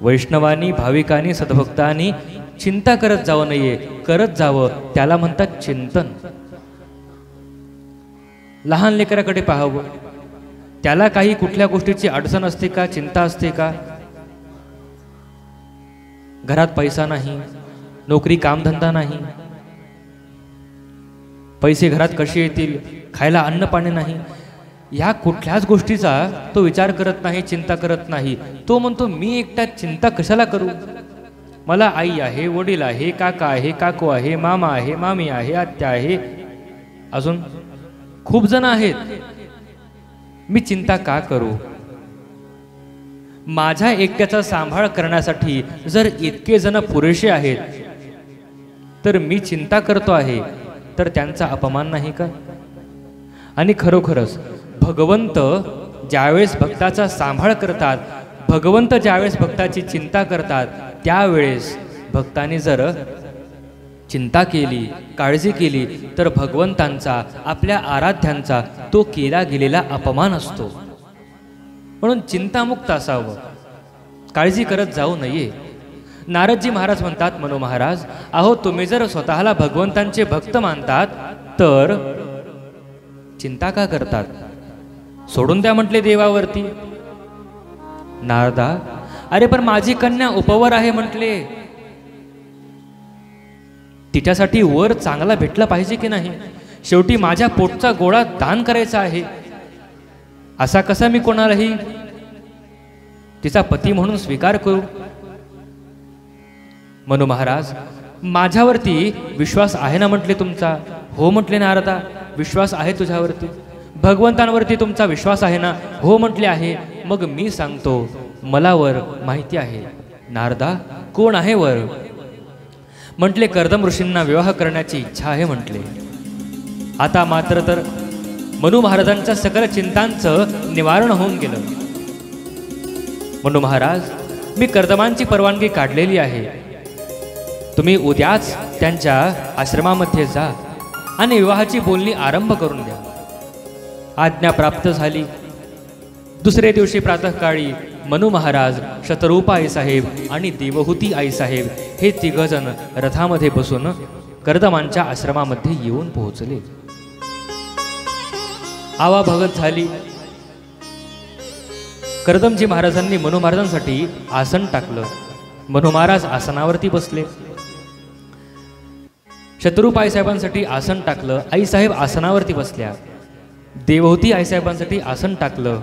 वैष्णवानी, भाविकांनी, सद्भक्तांनी चिंता करत जाऊ नये, करत जावं. त्याला म्हणतात चिंतन. लहान लेकराकडे पाहावं, त्याला काही कुठल्या गोष्टीची अडचण असते का, चिंता असते का? घरात पैसा नाही, नोकरी कामधंदा नाही, पैसे घरात कसे येतील, खायला अन्न पाणी नाही, ह्या कुठल्याच गोष्टीचा तो विचार करत नाही, चिंता करत नाही. तो म्हणतो मी एकटा चिंता कशाला करू? मला आई आहे, वडील आहे, काका आहे, काकू आहे, मामा आहे, मामी आहे, आत्या आहे, अजून खूप जण आहेत. मी चिंता का करू? माझ्या एकट्याचा सांभाळ करण्यासाठी जर इतके जण पुरेसे आहेत, तर मी चिंता करतो आहे, तर त्यांचा अपमान नाही का? आणि खरोखरच भगवंत ज्यावेळेस भक्ताचा सांभाळ करतात, भगवंत ज्यावेळेस भक्ताची चिंता करतात, त्यावेळेस भक्तांनी जर चिंता केली, काळजी केली, तर भगवंतांचा, आपल्या आराध्यांचा तो केला गेलेला अपमान असतो. म्हणून चिंतामुक्त असावं, काळजी करत जाऊ नये. नारदजी महाराज म्हणतात, मनो महाराज, अहो तुम्ही जर स्वतःला भगवंतांचे भक्त मानतात, तर चिंता का करतात? सोडून द्या म्हटले देवावरती. नारदा, अरे पण माझी कन्या उपवर आहे म्हटले, तिच्यासाठी वर चांगला भेटला पाहिजे की नाही? शेवटी माझ्या पोटचा गोळा दान करायचा आहे. असा कसा मी कोणालाही तिचा पती म्हणून स्वीकार करू? मनु महाराज, माझ्यावरती विश्वास आहे ना म्हटले तुमचा? हो म्हटले नारदा, विश्वास आहे तुझ्यावरती. भगवंतांवरती तुमचा विश्वास आहे ना? हो म्हटले आहे. मग मी सांगतो, मला वर माहिती आहे. नारदा, कोण आहे वर? म्हटले कर्दम ऋषींना विवाह करण्याची इच्छा आहे म्हटले. आता मात्र तर मनु महाराजांच्या सकल चिंतांचं निवारण होऊन गेलं. मनु महाराज, मी कर्दमांची परवानगी काढलेली आहे. तुम्ही उद्याच त्यांच्या आश्रमामध्ये जा आणि विवाहाची बोलणी आरंभ करून द्या. आज्ञा प्राप्त झाली. दुसरे दिवशी प्रातःकाळी मनु महाराज, शतरूपा आईसाहेब आणि देवहूती आईसाहेब हे तिघजण रथामध्ये बसून कर्दमांच्या आश्रमामध्ये येऊन पोहोचले. आवा भगत झाली. कर्दमजी महाराजांनी मनु महाराजांसाठी आसन टाकलं. मनु महाराज आसनावरती बसले. शत्रुप आईसाहेबांसाठी आसन टाकलं. आईसाहेब आसनावरती बसल्या. देवहूती आईसाहेबांसाठी आसन टाकलं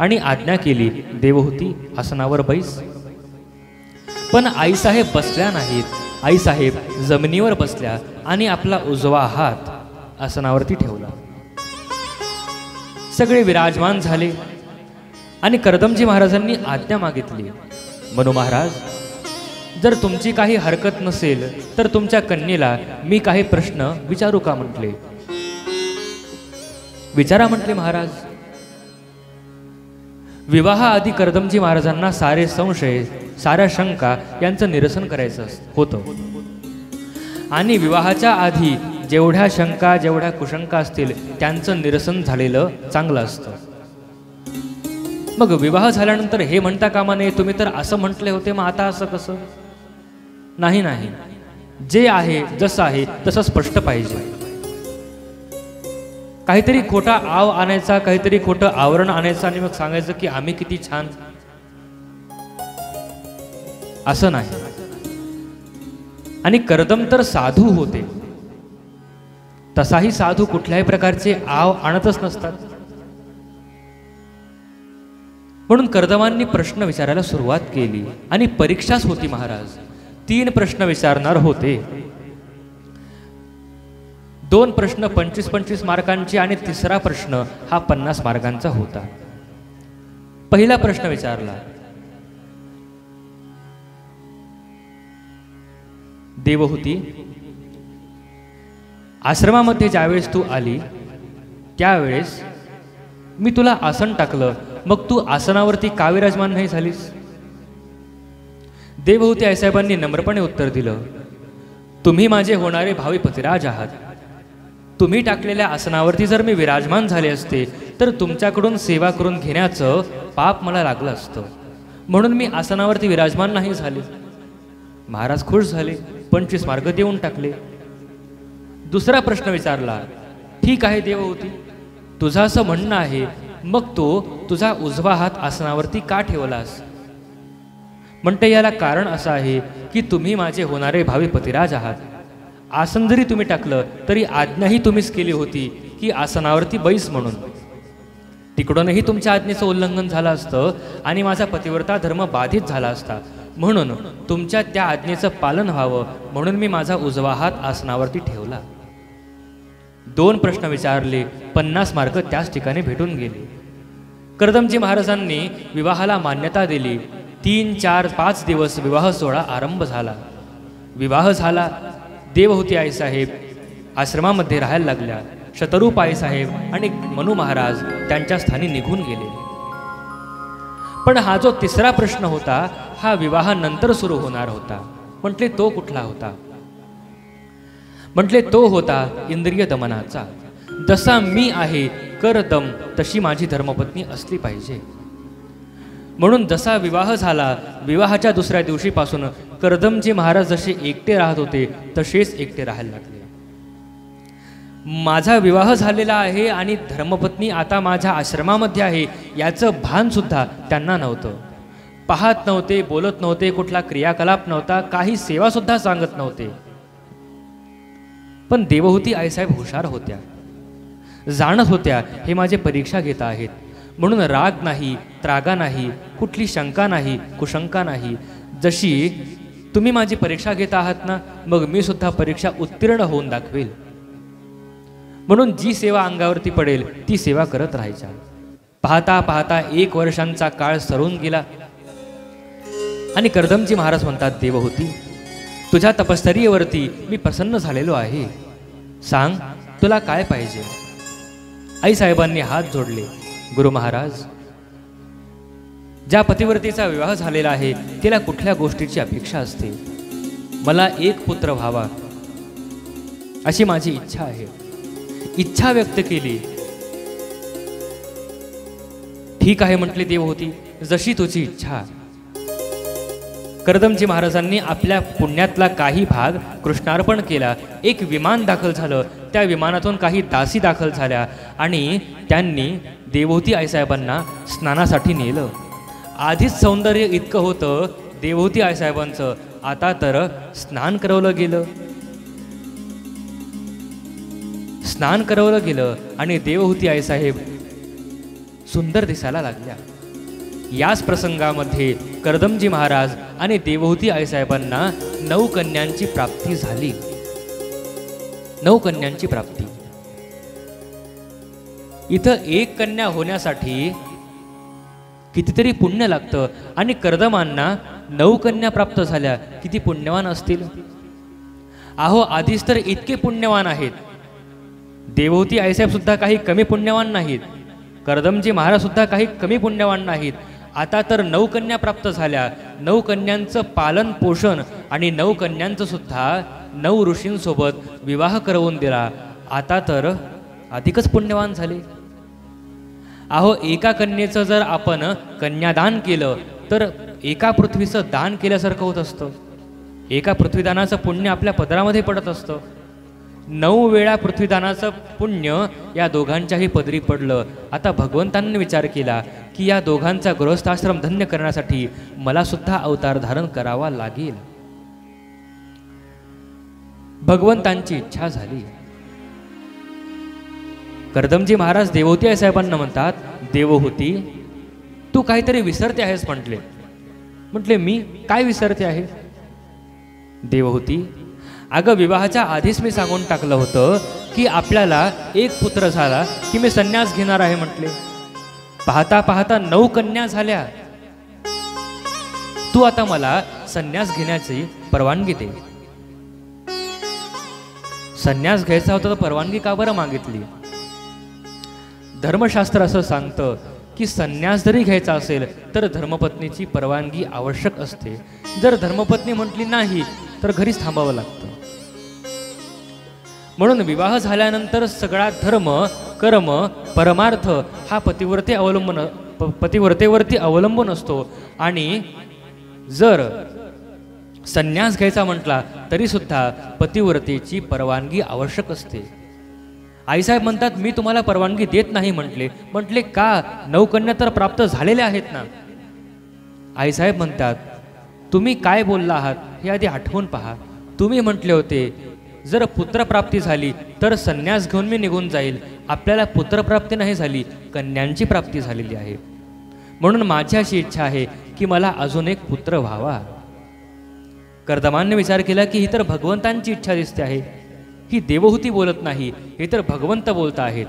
आणि आज्ञा केली, देवहूती आसनावर बैस. पण आईसाहेब बसल्या नाहीत. आईसाहेब जमिनीवर बसल्या आणि आपला उजवा हात आसनावरती ठेवला. सगळे विराजमान झाले आणि कर्दमजी महाराजांनी आज्ञा मागितली, मनु महाराज, जर तुमची काही हरकत नसेल तर तुमच्या कन्येला मी काही प्रश्न विचारू का म्हटले. विचारा म्हटले महाराज. विवाहाआधी कर्दमजी महाराजांना सारे संशय, साऱ्या शंका यांचं निरसन करायचं होतं. आणि विवाहाच्या आधी जेवढ्या शंका, जेवढ्या कुशंका असतील त्यांचं निरसन झालेलं चांगलं असतं. मग विवाह झाल्यानंतर हे म्हणता कामा नये, तुम्ही तर असं म्हटले होते, मग आता असं कसं? नाही नाही, जे आहे जसं आहे तसं स्पष्ट पाहिजे. काहीतरी खोटा आव आणायचा, काहीतरी खोटं आवरण आणायचं आणि मग सांगायचं की आम्ही किती छान, असं नाही. आणि कर्दम तर साधू होते, तसाही साधू कुठल्याही प्रकारचे आव आणतच नसतात. म्हणून कर्दमांनी प्रश्न विचारायला सुरुवात केली आणि परीक्षाच होती महाराज. 3 प्रश्न विचारणार होते. 2 प्रश्न 25-25 मार्कांचे आणि तिसरा प्रश्न हा 50 मार्कांचा होता. पहिला प्रश्न विचारला, देवहूती, आश्रमामध्ये ज्यावेळेस तू आली त्यावेळेस मी तुला आसन टाकलं, मग तू आसनावरती का विराजमान नाही झालीस? देवहूती आईसाहेबांनी नम्रपणे उत्तर दिलं, तुम्ही माझे होणारे भावी पतिराज आहात. तुम्ही टाकलेल्या आसनावरती जर मी विराजमान झाले असते तर तुमच्याकडून सेवा करून घेण्याचं पाप मला लागलं असतं. म्हणून मी आसनावरती विराजमान नाही झाले. महाराज खुश झाले, 25 मार्क देऊन टाकले. दुसरा प्रश्न विचारला, ठीक आहे देवहूती, तुझं असं म्हणणं आहे, मग तो तुझा उजवा हात आसनावरती का ठेवलास? म्हणते याला कारण असं आहे की तुम्ही माझे होणारे भावी पतिराज आहात. आसन जरी तुम्ही टाकलं तरी आज्ञाही तुम्हीच केली होती की आसनावरती बैस म्हणून. तिकडूनही तुमच्या आज्ञेचं उल्लंघन झालं असतं आणि माझा पतिव्रता धर्म बाधित झाला असता. म्हणून तुमच्या त्या आज्ञेचं पालन व्हावं म्हणून मी माझा उजवा हात आसनावरती ठेवला. 2 प्रश्न विचारले, 50 मार्क त्याच ठिकाणी भेटून गेले. कर्दमजी महाराजांनी विवाहाला मान्यता दिली. 3, 4, 5 दिवस विवाह सोहळा आरंभ झाला. विवाह झाला. देवहूती आईसाहेब आश्रमामध्ये राहायला लागल्या. शतरूप आईसाहेब आणि मनू महाराज त्यांच्या स्थानी निघून गेले. पण हा जो तिसरा प्रश्न होता हा विवाहानंतर सुरू होणार होता. म्हटले तो कुठला होता? म्हटले तो होता इंद्रिय दमनाचा. जसा मी आहे कर दम तशी माझी धर्मपत्नी असली पाहिजे. म्हणून जसा विवाह झाला, विवाहाच्या दुसऱ्या दिवशीपासून कर्दमजी महाराज जसे एकटे राहत होते तसेच एकटे राहायला लागले. माझा विवाह झालेला आहे आणि धर्मपत्नी आता माझ्या आश्रमामध्ये आहे याचं भान सुद्धा त्यांना नव्हतं. पाहत नव्हते, बोलत नव्हते, कुठला क्रियाकलाप नव्हता, काही सेवा सुद्धा सांगत नव्हते. पण देवहूती आईसाहेब हुशार होत्या, जाणत होत्या हे माझे परीक्षा घेत आहेत. म्हणून राग नाही, त्रागा नाही, कुठली शंका नाही, कुशंका नाही. जशी तुम्ही माझी परीक्षा घेत आहात ना, मग मी सुद्धा परीक्षा उत्तीर्ण होऊन दाखवेल. म्हणून जी सेवा अंगावरती पडेल ती सेवा करत राहायच्या. पाहता पाहता 1 वर्षांचा काळ सरून गेला आणि कर्दमजी महाराज म्हणतात, देवहूती तुझ्या तपश्चर्येवरती मी प्रसन्न झालेलो आहे. सांग तुला काय पाहिजे? आईसाहेबांनी हात जोडले. गुरु महाराज, ज्या पतिव्रतेचा विवाह झालेला आहे तिला कुठल्या गोष्टीची अपेक्षा असते? मला एक पुत्र व्हावा अशी माझी इच्छा आहे. इच्छा व्यक्त केली. ठीक आहे म्हटले देवहूती, जशी तुझी इच्छा. कर्दमजी महाराजांनी आपल्या पुण्यातला काही भाग कृष्णार्पण केला. एक विमान दाखल झालं. त्या विमानातून काही दासी दाखल झाल्या आणि त्यांनी देवहूती आईसाहेबांना स्नानासाठी नेलं. आधीच सौंदर्य इतकं होतं देवहूती आईसाहेबांचं, आता तर स्नान करवलं गेलं. स्नान करवलं गेलं आणि देवहूती आईसाहेब सुंदर दिसायला लागल्या. याच प्रसंगामध्ये कर्दमजी महाराज आणि देवहूती आईसाहेबांना 9 कन्यांची प्राप्ती झाली. 9 कन्यांची प्राप्ती. इथं 1 कन्या होण्यासाठी कितीतरी पुण्य लागतं आणि कर्दमांना 9 कन्या प्राप्त झाल्या. किती पुण्यवान असतील. अहो आधीच तर इतके पुण्यवान आहेत. देवहूती आईसाहेब सुद्धा काही कमी पुण्यवान नाहीत. कर्दमजी महाराज सुद्धा काही कमी पुण्यवान नाहीत. आता तर 9 कन्या प्राप्त झाल्या. 9 कन्यांचं पालन पोषण आणि 9 कन्यांचं सुद्धा 9 ऋषींसोबत विवाह करवून दिला. आता तर अधिकच पुण्यवान झाले. अहो एका कन्येचं जर आपण कन्यादान केलं तर एका पृथ्वीचं दान केल्यासारखं होत असतं. एका पृथ्वीदानाचं पुण्य आपल्या पदरामध्ये पडत असतं. 9 वेळा पृथ्वीदानाचं पुण्य या दोघांच्याही पदरी पडलं. आता भगवंतांनी विचार केला की या दोघांचा गृहस्थाश्रम धन्य करण्यासाठी मला सुद्धा अवतार धारण करावा लागेल. भगवंतांची इच्छा झाली. कर्दमजी महाराज देवहूती आईसाहेबांना म्हणतात, देवहूती तू काहीतरी विसरते आहेस म्हटले. म्हटले मी काय विसरते आहे? देवहूती, अगं विवाहाच्या आधीच मी सांगून टाकलं होतं की आपल्याला 1 पुत्र झाला की मी संन्यास घेणार आहे म्हटले. पाहता पाहता 9 कन्या झाल्या. तू आता मला संन्यास घेण्याची परवानगी दे. संन्यास घ्यायचा होता तर परवानगी का बरं मागितली? धर्मशास्त्र असं सांगतं की संन्यास जरी घ्यायचा असेल तर धर्मपत्नीची परवानगी आवश्यक असते. जर धर्मपत्नी म्हटली नाही तर घरीच थांबावं लागतं. म्हणून विवाह झाल्यानंतर सगळा धर्म कर्म परमार्थ हा पतिव्रतेवरती अवलंबून असतो. आणि जर संन्यास घ्यायचा म्हटला तरी सुद्धा पतिव्रतेची परवानगी आवश्यक असते. आईसाहेब म्हणतात मी तुम्हाला परवानगी देत नाही म्हटले का? 9 कन्या तर प्राप्त झालेल्या आहेत ना. आईसाहेब म्हणतात तुम्ही काय बोलला आहात हे आधी आठवून पहा. तुम्ही म्हटले होते जर पुत्रप्राप्ती झाली तर संन्यास घेऊन मी निघून जाईल. आपल्याला पुत्रप्राप्ती नाही झाली, कन्यांची प्राप्ती झालेली आहे. म्हणून माझी अशी इच्छा आहे की मला अजून एक पुत्र व्हावा. कर्दमांनी विचार केला की ही तर भगवंतांची इच्छा दिसते आहे. ही देवहूती बोलत नाही, हे तर भगवंत बोलत आहेत.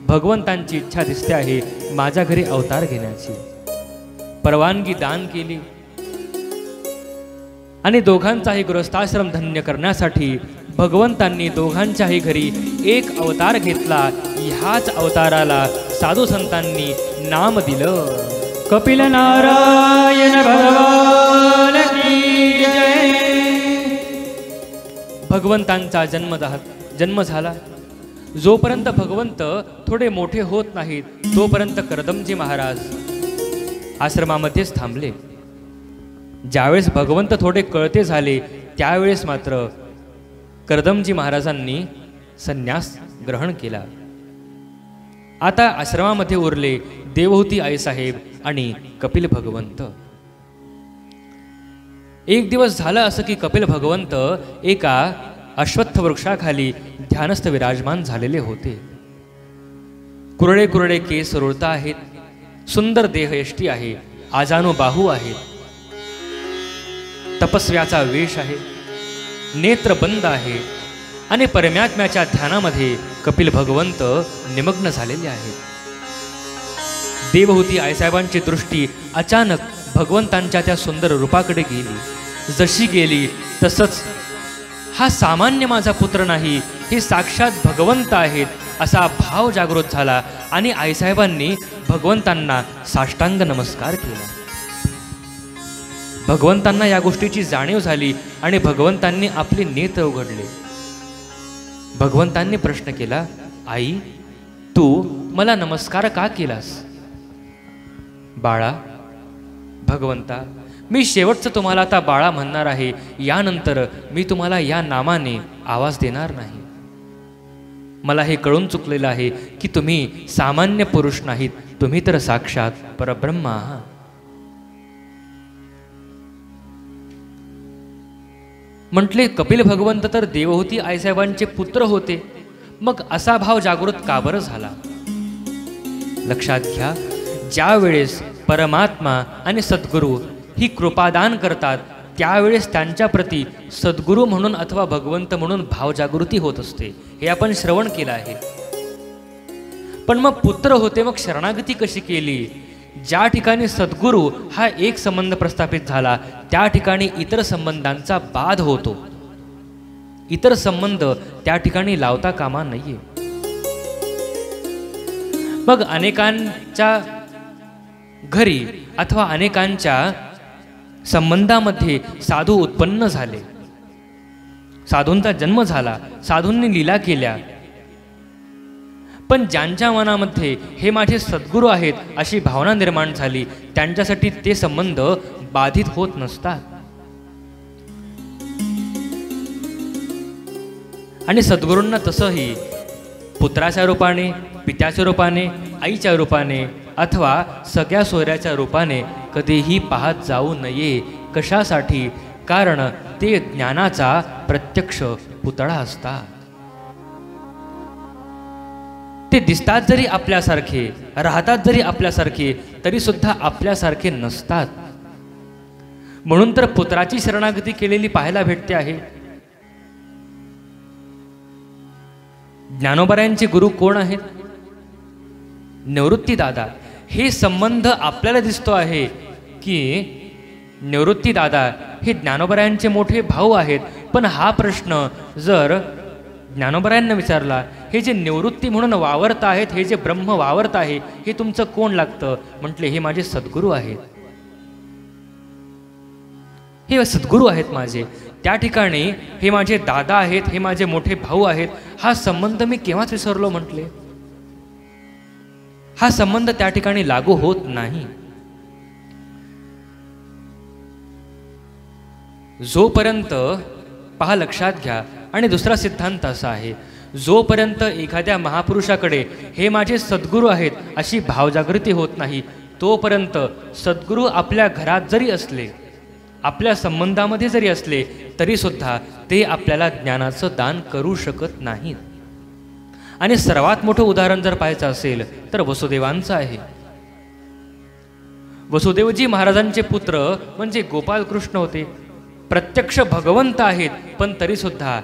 भगवंतांची इच्छा दिसते आहे माझ्या घरी अवतार घेण्याची. परवानगी दान केली आणि दोघांचाही गृहस्थाश्रम धन्य करण्यासाठी भगवंतांनी दोघांच्याही घरी एक अवतार घेतला. ह्याच अवताराला साधू संतांनी नाम दिलं कपिल नारायण भगवान की जय. भगवंतांचा जन्म झाला. जोपर्यंत भगवंत थोडे मोठे होत नाहीत तोपर्यंत कर्दमजी महाराज आश्रमामध्येच थांबले. ज्यावेळेस भगवंत थोडे कळते झाले त्यावेळेस मात्र कर्दमजी महाराजांनी संन्यास ग्रहण केला. आता आश्रमामध्ये उरले देवहूती आईसाहेब आणि कपिल भगवंत. एक दिवस झालं असं की कपिल भगवंत एका अश्वत्थ वृक्षाखाली ध्यानस्थ विराजमान झालेले होते. कुरळे कुरळे केस रुळता आहेत, सुंदर देहयष्टी आहे, आजानू बाहू आहेत, तपस्व्याचा वेश आहे, नेत्र बंद आहे आणि परमात्म्याच्या ध्यानामध्ये कपिल भगवंत निमग्न झालेले आहेत. देवहूती आईसाहेबांची दृष्टी अचानक भगवंतांच्या त्या सुंदर रूपाकडे गेली. जशी गेली तसंच हा सामान्य माझा पुत्र नाही, हे साक्षात भगवंत आहेत असा भाव जागृत झाला आणि आईसाहेबांनी भगवंतांना साष्टांग नमस्कार केला. भगवंतांना या गोष्टीची जाणीव झाली आणि भगवंतांनी आपले नेत्र उघडले. भगवंतांनी प्रश्न केला, आई तू मला नमस्कार का केलास? बाळा, भगवंता मी शेवटचं तुम्हाला आता बाळा म्हणणार आहे. यानंतर मी तुम्हाला या नामाने आवाज देणार नाही. मला हे कळून चुकलेलं आहे की तुम्ही सामान्य पुरुष नाहीत, तुम्ही तर साक्षात परब्रह्म आहात. म्हटले कपिल भगवंत तर देवहूती आईसाहेबांचे पुत्र होते, मग असा भाव जागृत का बरं झाला? लक्षात घ्या, ज्या वेळेस परमात्मा आणि सद्गुरू ही कृपादान करतात त्यावेळेस त्यांच्या प्रती सद्गुरू म्हणून अथवा भगवंत म्हणून भावजागृती होत असते. हे आपण श्रवण केलं आहे. पण मग पुत्र होते, मग शरणागती कशी केली? ज्या ठिकाणी सद्गुरू हा एक संबंध प्रस्थापित झाला त्या ठिकाणी इतर संबंधांचा बाध होतो. इतर संबंध त्या ठिकाणी लावता कामा नाहीये. मग अनेकांच्या घरी अथवा अनेकांच्या संबंधामध्ये साधू उत्पन्न झाले, साधूंचा जन्म झाला, साधूंनी लीला केल्या. पण ज्यांच्या मनामध्ये हे माझे सद्गुरू आहेत अशी भावना निर्माण झाली त्यांच्यासाठी ते संबंध बाधित होत नसतात. आणि सद्गुरूंना तसंही पुत्राच्या रूपाने, पित्याच्या रूपाने, आईच्या रूपाने अथवा सगळ्या सोयऱ्याच्या रूपाने कधीही पाहत जाऊ नये. कशासाठी? कारण ते ज्ञानाचा प्रत्यक्ष पुतळा असतात. ते दिसतात जरी आपल्यासारखे, राहतात जरी आपल्यासारखे, तरी सुद्धा आपल्यासारखे नसतात. म्हणून तर पुत्राची शरणागती केलेली पाहायला भेटते आहे. ज्ञानोबारायांचे गुरु कोण आहेत? निवृत्ती दादा. हे संबंध आपल्याला दिसतो आहे की निवृत्ती दादा हे ज्ञानोबारायांचे मोठे भाऊ आहेत. पण हा प्रश्न जर ज्ञानोबारायांना विचारला, हे जे निवृत्ती म्हणून वावरत आहेत, हे जे ब्रह्म वावरत आहे, हे तुमचं कोण लागतं? म्हटले हे माझे सद्गुरू आहेत, हे सद्गुरू आहेत माझे. त्या ठिकाणी हे माझे दादा आहेत, हे माझे मोठे भाऊ आहेत, हा संबंध मी केव्हाच विसरलो म्हटले. हा संबंध त्या ठिकाणी लागू होत नाही. जोपर्यंत पहा, लक्षात घ्या, आणि दुसरा सिद्धांत असा आहे, जोपर्यंत एखाद्या महापुरुषाकडे हे माझे सद्गुरू आहेत अशी भावजागृती होत नाही, तोपर्यंत सद्गुरू आपल्या घरात जरी असले, आपल्या संबंधामध्ये जरी असले, तरी सुद्धा ते आपल्याला ज्ञानाचं दान करू शकत नाहीत. आणि सर्वात मोठं उदाहरण जर पाहायचं असेल तर वसुदेवांचं आहे. वसुदेवजी महाराजांचे पुत्र म्हणजे गोपाल कृष्ण होते, प्रत्यक्ष भगवंत आहेत, पण तरी सुद्धा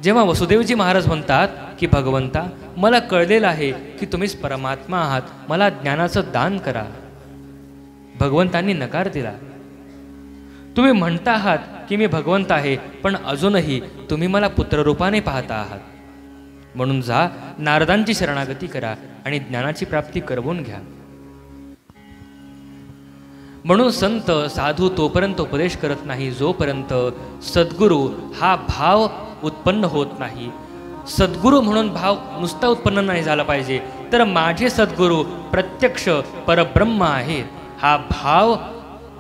जेव्हा वसुदेवजी महाराज म्हणतात की भगवंता, मला कळलेलं आहे की तुम्हीच परमात्मा आहात, मला ज्ञानाचं दान करा, भगवंतांनी नकार दिला. तुम्ही म्हणता आहात की मी भगवंत आहे, पण अजूनही तुम्ही मला पुत्ररूपाने पाहता आहात, म्हणून जा, नारदांची शरणागती करा आणि ज्ञानाची प्राप्ती करवून घ्या. म्हणून संत साधू तोपर्यंत उपदेश करत नाही जोपर्यंत सद्गुरू हा भाव उत्पन्न होत नाही. सद्गुरू म्हणून भाव नुसता उत्पन्न नाही झाला पाहिजे, तर माझे सद्गुरू प्रत्यक्ष परब्रह्म आहेत हा भाव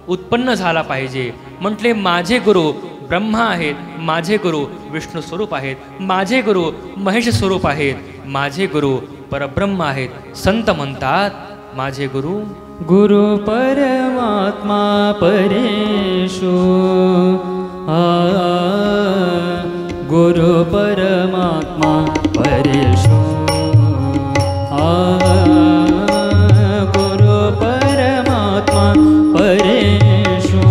उत्पन्न झाला पाहिजे. म्हटले माझे गुरु ब्रह्मा आहेत, माझे गुरु विष्णू स्वरूप आहेत, माझे गुरु महेश स्वरूप आहेत, माझे गुरु परब्रह्म आहेत. संत म्हणतात माझे गुरु गुरु परमात्मा परेशो, गुरु परमात्मा परेशो, गुरु परमात्मा परेशो,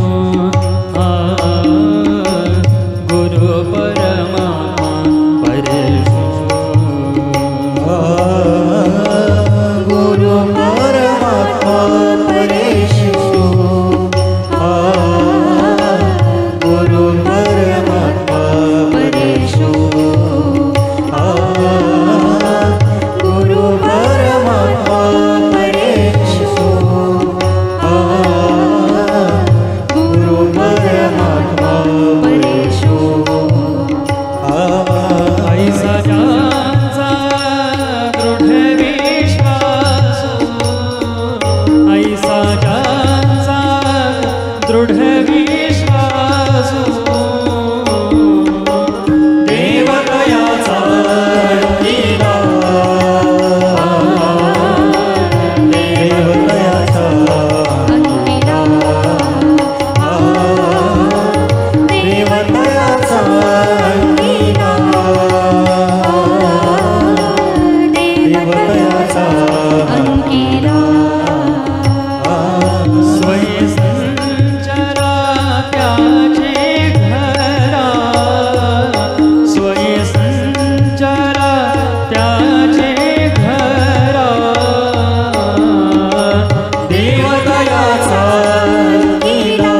गुरु परमात्मा परेशो, गुरु परमात्मा परेशो, गुरु परमात्मा परेशो, गुरु परमात्मा परेशो, गुरु परमात्मा परेशो. ऐसा ज्यांचा दृढ विश्वास, ऐसा ज्यांचा दृढ विश्वास, देवतयाचा अंकिला, देवतयाचा अंकिला, देवतयाचा अंकिला, देवतयाचा अंकिला, स्वय संचरा त्याचे घरा, स्वय संचरा त्याचे घरा, देवतयाचा अंकिला,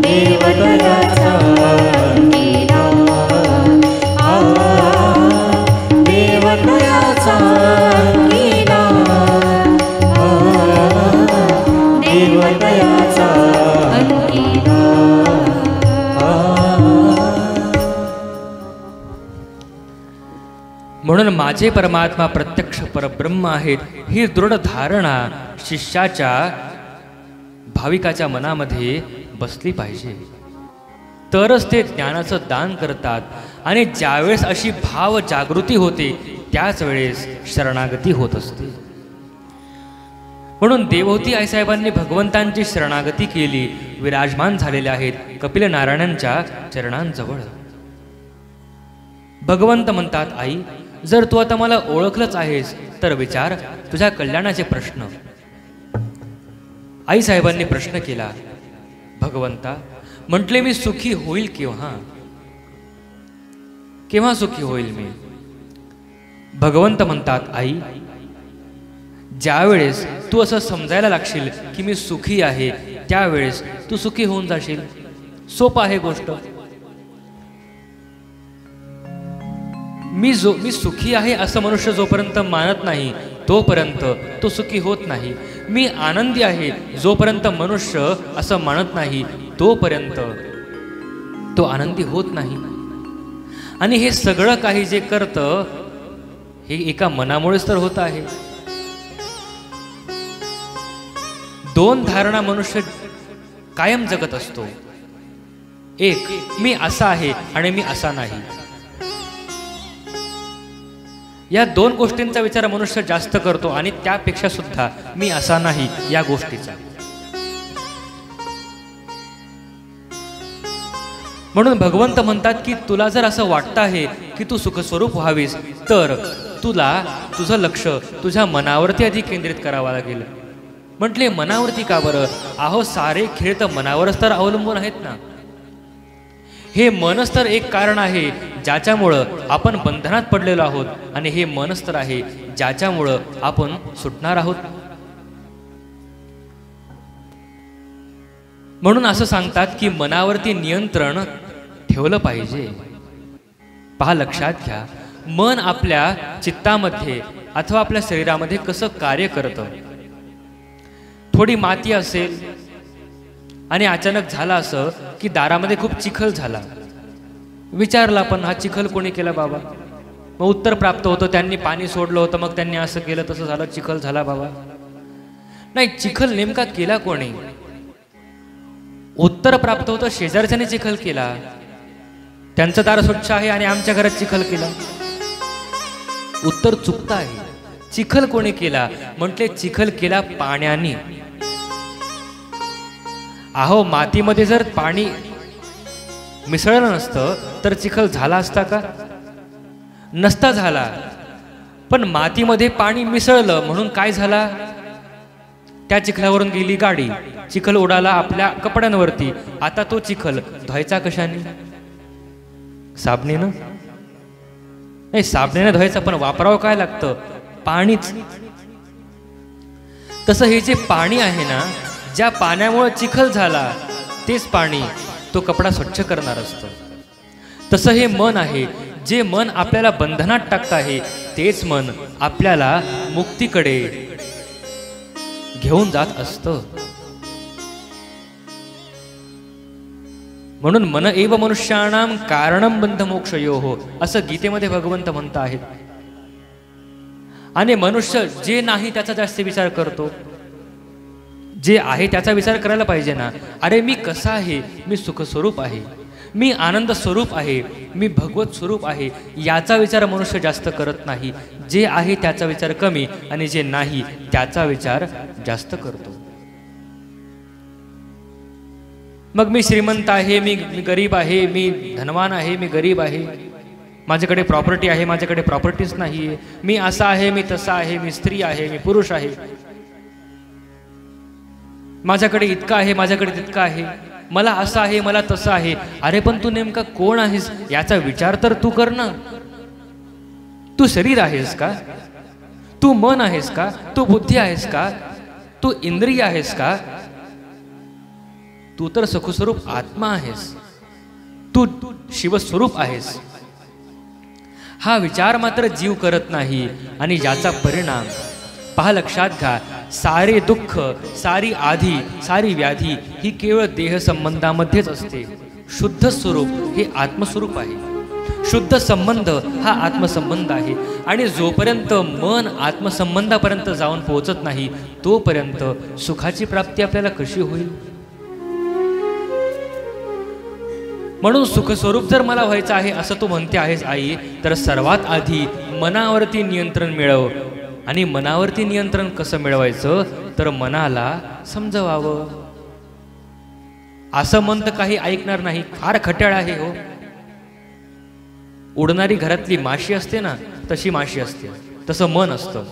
देवतयाचा अंकिला, देवतयाचा अंकिला, देवतयाचा अंकिला. म्हणून माझे परमात्मा प्रत्यक्ष परब्रह्म आहेत ही दृढ धारणा शिष्याच्या भाविकाच्या मनामध्ये बसली पाहिजे, तरच ते ज्ञानाचं दान करतात. आणि ज्यावेळेस अशी भाव जागृती होते त्याच वेळेस शरणागती होत असते. म्हणून देवहूती आईसाहेबांनी भगवंतांची शरणागती केली, विराजमान झालेले आहेत कपिल नारायणांच्या चरणांजवळ. भगवंत म्हणतात, आई जर तू आता मला ओळखलंच आहेस तर विचार तुझ्या कल्याणाचे प्रश्न. आईसाहेबांनी प्रश्न केला, भगवंता म्हटले मी सुखी होईल केव्हा, केव्हा सुखी होईल मी. भगवंत म्हणतात, आई ज्यावेळेस तू असं समजायला लागशील की मी सुखी आहे त्यावेळेस तू सुखी होऊन जाशील. सोपं आहे गोष्ट. मी सुखी आहे असं मनुष्य जोपर्यंत मानत नाही तोपर्यंत तो सुखी होत नाही. मी आनंदी आहे जोपर्यंत मनुष्य असं मानत नाही तोपर्यंत तो आनंदी होत नाही. आणि हे सगळं काही जे करतं हे एका मनामुळेच तर होत आहे. दोन धारणा मनुष्य कायम जगत असतो. एक, मी असा आहे आणि मी असा नाही. या दोन गोष्टींचा विचार मनुष्य जास्त करतो आणि त्यापेक्षा सुद्धा मी असा नाही या गोष्टीचा. म्हणून भगवंत म्हणतात की तुला जर असं वाटतं आहे की तू सुखस्वरूप व्हावीस तर तुला तुझं लक्ष तुझ्या मनावरती आधी केंद्रित करावं लागेल. म्हटले मनावरती का बरं? अहो सारे खेळ तर मनावरच तर अवलंबून आहेत ना. हे मनच तर एक कारण आहे ज्याच्यामुळं आपण बंधनात पडलेलो आहोत आणि हे मनच तर आहे ज्याच्यामुळं आपण सुटणार आहोत. म्हणून असं सांगतात की मनावरती नियंत्रण ठेवलं पाहिजे. पहा, लक्षात घ्या, मन आपल्या चित्तामध्ये अथवा आपल्या शरीरामध्ये कसं कार्य करतं. थोडी माती असेल आणि अचानक झालं असं की दारामध्ये खूप चिखल झाला. विचारला पण हा चिखल कोणी केला बाबा? मग उत्तर प्राप्त होतं त्यांनी पाणी सोडलं होतं, मग त्यांनी असं केलं तसं झालं, चिखल झाला बाबा. नाही, चिखल नेमका केला कोणी? उत्तर प्राप्त होतं शेजारच्याने चिखल केला. त्यांचं दार स्वच्छ आहे आणि आमच्या घरात चिखल केला. उत्तर चुकतं आहे. चिखल कोणी केला? म्हटले चिखल केला पाण्याने. अहो मातीमध्ये जर पाणी मिसळलं नसतं तर चिखल झाला असता का? नसता झाला. पण मातीमध्ये पाणी मिसळलं म्हणून काय झाला? त्या चिखलावरून गेली गाडी, चिखल उडाला आपल्या कपड्यांवरती. आता तो चिखल धुवायचा कशाने? साबणीनं? नाही, साबणीनं धुवायचा, पण वापरावं काय लागतं? पाणीच. तसं हे जे पाणी आहे ना, ज्या पाण्यामुळे चिखल झाला तेच पाणी तो कपडा स्वच्छ करणार असतं. तसं हे मन आहे. जे मन आपल्याला बंधनात टाकत आहे तेच मन आपल्याला मुक्तीकडे घेऊन जात असतं. म्हणून मन एव मनुष्याणाम कारणम बंध मोक्षयोः असं गीतेमध्ये भगवंत म्हणत आहेत. आणि मनुष्य जे नाही त्याचा जास्त विचार करतो, जे आहे त्याचा विचार करायला पाहिजे ना. अरे मी कसा आहे? मी सुखस्वरूप आहे, मी आनंद स्वरूप आहे, मी भगवत स्वरूप आहे, याचा विचार मनुष्य जास्त करत नाही. जे आहे त्याचा विचार कमी आणि जे नाही त्याचा विचार जास्त करतो. मग मी श्रीमंत आहे, मी गरीब आहे, मी धनवान आहे, मी गरीब आहे, माझ्याकडे प्रॉपर्टी आहे, माझ्याकडे प्रॉपर्टीच नाही, मी असा आहे, मी तसा आहे, मी स्त्री आहे, मी पुरुष आहे, माझ्याकडे इतका आहे, माझ्याकडे तितका आहे, मला असं आहे, मला तसं आहे. अरे पण तू नेमका कोण आहेस याचा विचार तर तू कर ना. तू शरीर आहेस का? तू मन आहेस का? तू बुद्धी आहेस का? तू इंद्रिय आहेस का? तू तर सखुस्वरूप आत्मा आहेस, तू शिवस्वरूप आहेस. हा विचार मात्र जीव करत नाही आणि याचा परिणाम पहा, लक्षात घ्या, सारे दुःख, सारी आधी, सारी व्याधी ही केवळ देह संबंधामध्येच असते. शुद्ध स्वरूप हे आत्मस्वरूप आहे. शुद्ध संबंध हा आत्मसंबंध आहे. आणि जोपर्यंत मन आत्मसंबंधापर्यंत जाऊन पोहोचत नाही तोपर्यंत सुखाची प्राप्ती आपल्याला कशी होईल? म्हणून सुखस्वरूप जर मला व्हायचं आहे असं तू म्हणते आहेस आई, तर सर्वात आधी मनावरती नियंत्रण मिळव. आणि मनावरती नियंत्रण कसं मिळवायचं? तर मनाला समजवावं. असं मन तर काही ऐकणार नाही, फार खट्याळ आहे हो. उडणारी घरातली माशी असते ना, तशी माशी असते, तसं मन असतं.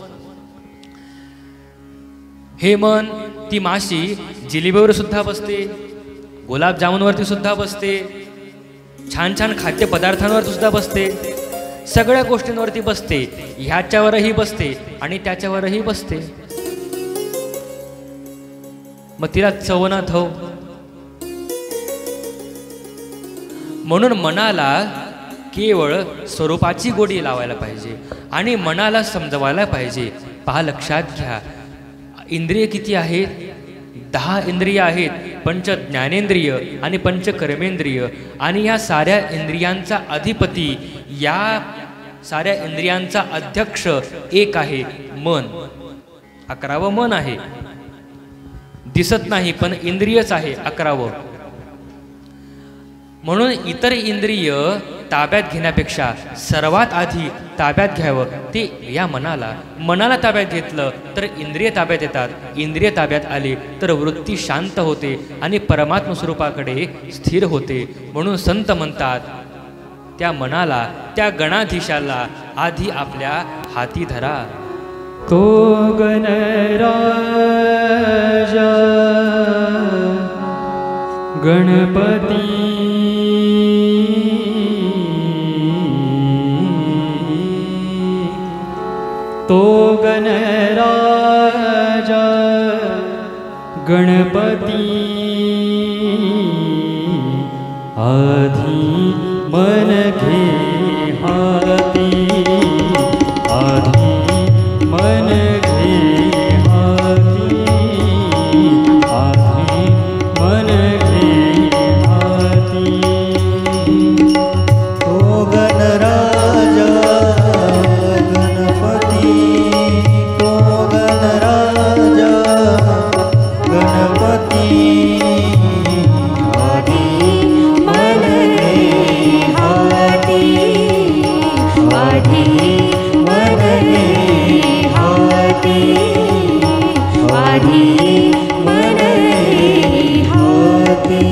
हे मन, ती माशी जिलेबीवर सुद्धा बसते, गुलाबजामुनवरती सुद्धा बसते, छान छान खाद्यपदार्थांवर सुद्धा बसते, सगळ्या गोष्टींवरती बसते, ह्याच्यावरही बसते आणि त्याच्यावरही बसते. मग तिला चव ना धव. म्हणून मनाला केवळ स्वरूपाची गोडी लावायला पाहिजे आणि मनाला समजवायला पाहिजे. पहा, लक्षात घ्या, इंद्रिय किती आहेत? 10 इंद्रिय आहेत. पंच ज्ञानेंद्रिय आणि पंच कर्मेंद्रिय, आणि या साऱ्या इंद्रियांचा अधिपती, या साऱ्या इंद्रियांचा अध्यक्ष एक आहे, मन. 11वं मन आहे, दिसत नाही पण इंद्रियच आहे 11वं. म्हणून इतर इंद्रिय ताब्यात घेण्यापेक्षा सर्वात आधी ताब्यात घ्यावं ते या मनाला. मनाला ताब्यात घेतलं तर इंद्रिय ताब्यात येतात, इंद्रिय ताब्यात आली तर वृत्ती शांत होते आणि परमात्म स्वरूपाकडे स्थिर होते. म्हणून संत म्हणतात त्या मनाला, त्या गणाधीशाला आधी आपल्या हाती धरा. तो गणराजा गणपती तो गणराजा गणपती आधी मन घे हाती, आधी मन घे हाती, आधी मन घे हाती. तो गणराजा गणपती, तो गणराजा गणपती आधी मन घे हाती, आधी मन घे हाती, आधी मन घे हाती.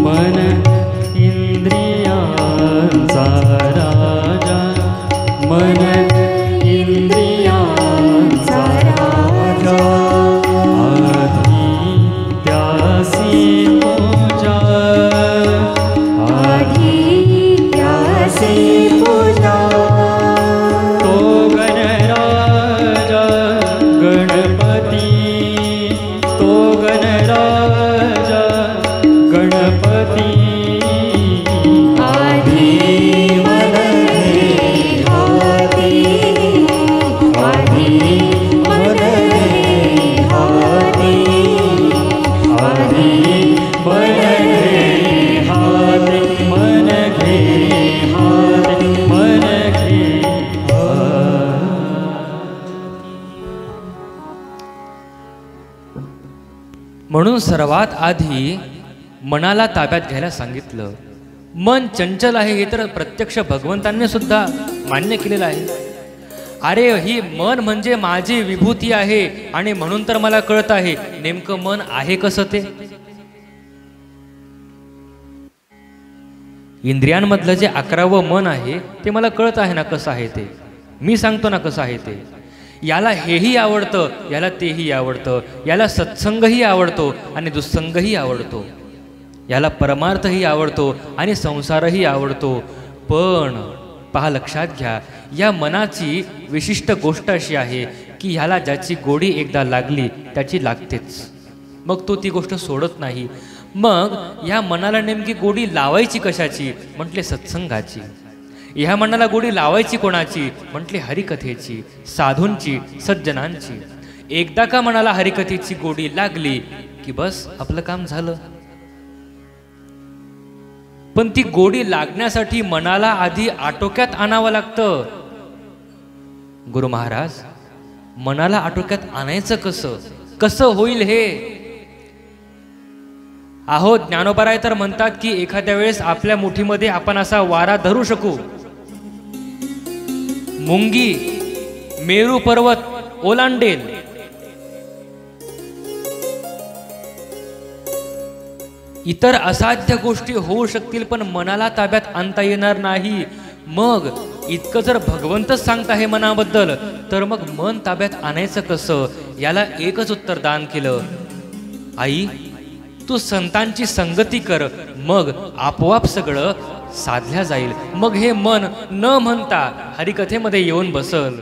मन इंद्रियांचा राजा, मन इंद्रियांचा राजा आधी त्यासी पूजा, आधी त्यासी पूजा. तो गणराजा गणपती, तो गणराजा गणपती आधी मन घे हाती, आधी मन घे हाती, आधी मन घे हाती, मन घे हाती, मन घे म्हणून सर्वात आधी मनाला ताब्यात घ्यायला सांगितलं. मन चंचल आहे हे तर प्रत्यक्ष भगवंतांनी सुद्धा मान्य केलेलं आहे. अरे ही मन म्हणजे माझी विभूती आहे आणि म्हणून तर मला कळत आहे. नेमकं मन आहे कसं ते? इंद्रियांमधलं जे 11वं मन आहे ते मला कळत आहे ना कसं आहे ते, मी सांगतो ना कसं आहे ते. याला हेही आवडतं, याला तेही आवडतं, याला सत्संगही आवडतो आणि दुस्संगही आवडतो, याला परमार्थही आवडतो आणि संसारही आवडतो. पण पहा, लक्षात घ्या, या मनाची विशिष्ट गोष्ट अशी आहे की ह्याला ज्याची गोडी एकदा लागली त्याची लागतेच, मग तो ती गोष्ट सोडत नाही. मग ह्या मनाला नेमकी गोडी लावायची कशाची? म्हटले सत्संगाची. ह्या मनाला गोडी लावायची कोणाची? म्हटले हरिकथेची, साधूंची, सज्जनांची. एकदा का मनाला हरिकथेची गोडी लागली की बस आपलं काम झालं. पण ती गोडी लागण्यासाठी मनाला आधी आटोक्यात आणावं लागतं. गुरु महाराज, मनाला आटोक्यात आणायचं कसं? कसं होईल हे? अहो, ज्ञानोबराय तर म्हणतात की एखाद्या वेळेस आपल्या मुठीमध्ये आपण असा वारा धरू शकू. मुंगी मेरू पर्वत ओलांडेल. इतर असाध्य गोष्टी होऊ शकतील पण मनाला ताब्यात आणता येणार नाही. मग इतकं जर भगवंतच सांगता आहे मनाबद्दल, तर मग मन ताब्यात आणायचं कसं? याला एकच उत्तर दान केलं, आई तू संतांची संगती कर, मग आपोआप सगळं साधल्या जाईल. मग हे मन न म्हणता हरिकथेमध्ये येऊन बसल.